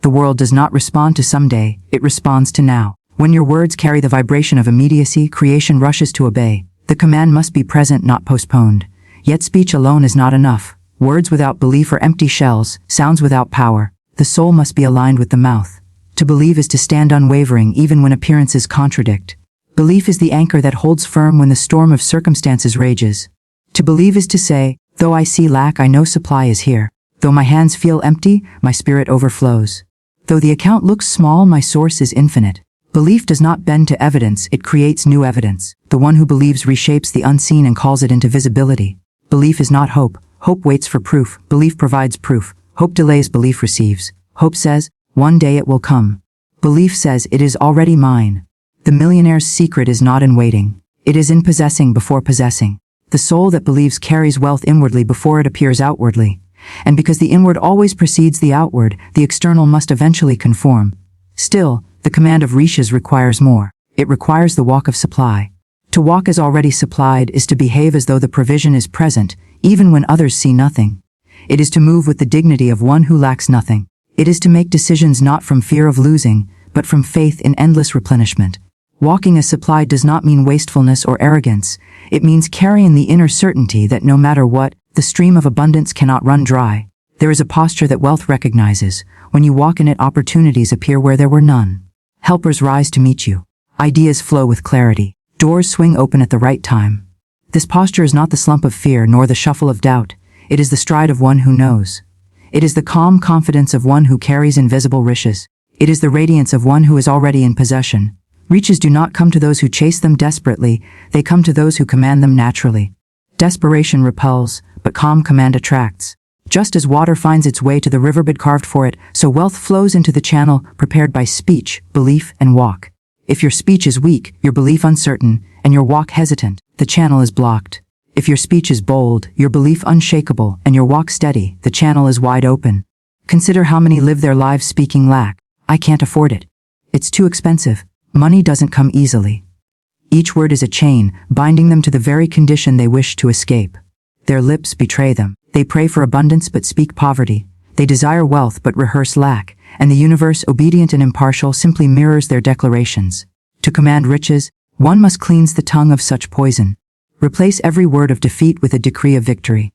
The world does not respond to someday, it responds to now. When your words carry the vibration of immediacy, creation rushes to obey. The command must be present, not postponed. Yet speech alone is not enough. Words without belief are empty shells, sounds without power. The soul must be aligned with the mouth. To believe is to stand unwavering even when appearances contradict. Belief is the anchor that holds firm when the storm of circumstances rages. To believe is to say, though I see lack, I know supply is here. Though my hands feel empty, my spirit overflows. Though the account looks small, my source is infinite. Belief does not bend to evidence, it creates new evidence. The one who believes reshapes the unseen and calls it into visibility. Belief is not hope. Hope waits for proof. Belief provides proof. Hope delays, belief receives. Hope says, one day it will come. Belief says, it is already mine. The millionaire's secret is not in waiting. It is in possessing before possessing. The soul that believes carries wealth inwardly before it appears outwardly. And because the inward always precedes the outward, the external must eventually conform. Still, the command of riches requires more. It requires the walk of supply. To walk as already supplied is to behave as though the provision is present, even when others see nothing. It is to move with the dignity of one who lacks nothing. It is to make decisions not from fear of losing, but from faith in endless replenishment. Walking as supplied does not mean wastefulness or arrogance. It means carrying the inner certainty that no matter what, the stream of abundance cannot run dry. There is a posture that wealth recognizes. When you walk in it, opportunities appear where there were none. Helpers rise to meet you. Ideas flow with clarity. Doors swing open at the right time. This posture is not the slump of fear nor the shuffle of doubt. It is the stride of one who knows. It is the calm confidence of one who carries invisible riches. It is the radiance of one who is already in possession. Riches do not come to those who chase them desperately, they come to those who command them naturally. Desperation repels, but calm command attracts. Just as water finds its way to the riverbed carved for it, so wealth flows into the channel prepared by speech, belief, and walk. If your speech is weak, your belief uncertain, and your walk hesitant, the channel is blocked. If your speech is bold, your belief unshakable, and your walk steady, the channel is wide open. Consider how many live their lives speaking lack. I can't afford it. It's too expensive. Money doesn't come easily. Each word is a chain, binding them to the very condition they wish to escape. Their lips betray them. They pray for abundance but speak poverty. They desire wealth but rehearse lack, and the universe, obedient and impartial, simply mirrors their declarations. To command riches, one must cleanse the tongue of such poison. Replace every word of defeat with a decree of victory.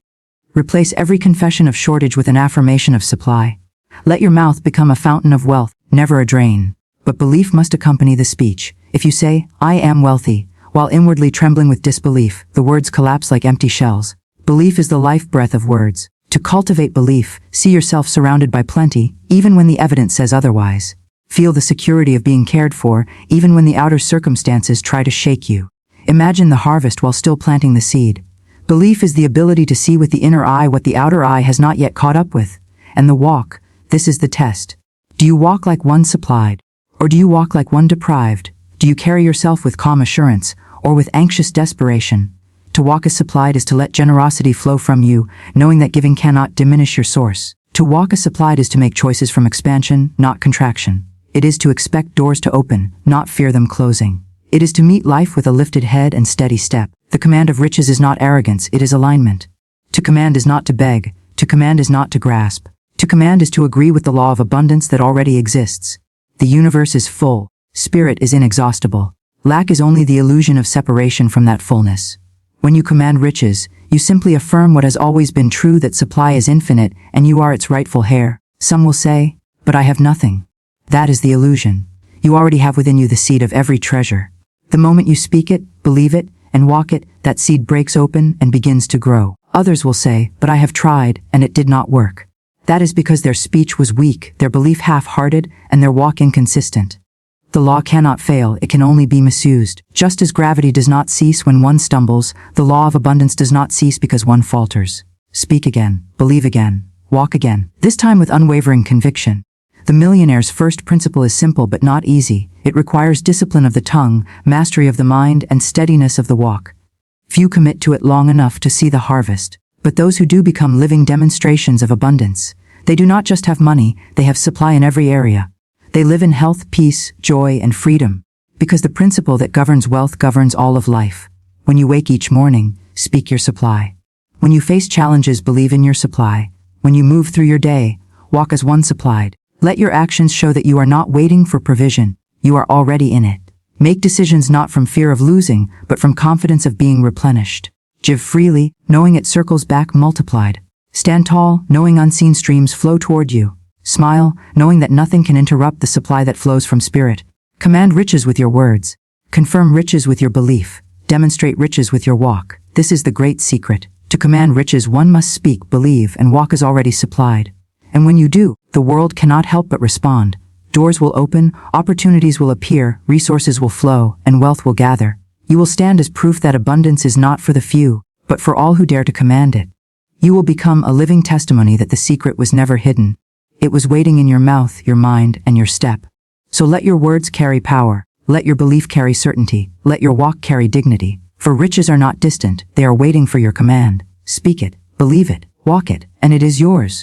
Replace every confession of shortage with an affirmation of supply. Let your mouth become a fountain of wealth, never a drain. But belief must accompany the speech. If you say, I am wealthy, while inwardly trembling with disbelief, the words collapse like empty shells. Belief is the life breath of words. To cultivate belief, see yourself surrounded by plenty, even when the evidence says otherwise. Feel the security of being cared for, even when the outer circumstances try to shake you. Imagine the harvest while still planting the seed. Belief is the ability to see with the inner eye what the outer eye has not yet caught up with. And the walk, this is the test. Do you walk like one supplied? Or do you walk like one deprived? Do you carry yourself with calm assurance, or with anxious desperation? To walk as supplied is to let generosity flow from you, knowing that giving cannot diminish your source. To walk as supplied is to make choices from expansion, not contraction. It is to expect doors to open, not fear them closing. It is to meet life with a lifted head and steady step. The command of riches is not arrogance, it is alignment. To command is not to beg. To command is not to grasp. To command is to agree with the law of abundance that already exists. The universe is full. Spirit is inexhaustible. Lack is only the illusion of separation from that fullness. When you command riches, you simply affirm what has always been true, that supply is infinite and you are its rightful heir. Some will say, but I have nothing. That is the illusion. You already have within you the seed of every treasure. The moment you speak it, believe it, and walk it, that seed breaks open and begins to grow. Others will say, but I have tried, and it did not work. That is because their speech was weak, their belief half-hearted, and their walk inconsistent. The law cannot fail, it can only be misused. Just as gravity does not cease when one stumbles, the law of abundance does not cease because one falters. Speak again, believe again, walk again, this time with unwavering conviction. The millionaire's first principle is simple but not easy. It requires discipline of the tongue, mastery of the mind, and steadiness of the walk. Few commit to it long enough to see the harvest, but those who do become living demonstrations of abundance. They do not just have money, they have supply in every area. They live in health, peace, joy, and freedom, because the principle that governs wealth governs all of life. When you wake each morning, speak your supply. When you face challenges, believe in your supply. When you move through your day, walk as one supplied. Let your actions show that you are not waiting for provision, you are already in it. Make decisions not from fear of losing, but from confidence of being replenished. Give freely, knowing it circles back multiplied. Stand tall, knowing unseen streams flow toward you. Smile, knowing that nothing can interrupt the supply that flows from spirit. Command riches with your words. Confirm riches with your belief. Demonstrate riches with your walk. This is the great secret. To command riches, one must speak, believe, and walk as already supplied. And when you do, the world cannot help but respond. Doors will open, opportunities will appear, resources will flow, and wealth will gather. You will stand as proof that abundance is not for the few, but for all who dare to command it. You will become a living testimony that the secret was never hidden. It was waiting in your mouth, your mind, and your step. So let your words carry power. Let your belief carry certainty. Let your walk carry dignity. For riches are not distant, they are waiting for your command. Speak it, believe it, walk it, and it is yours.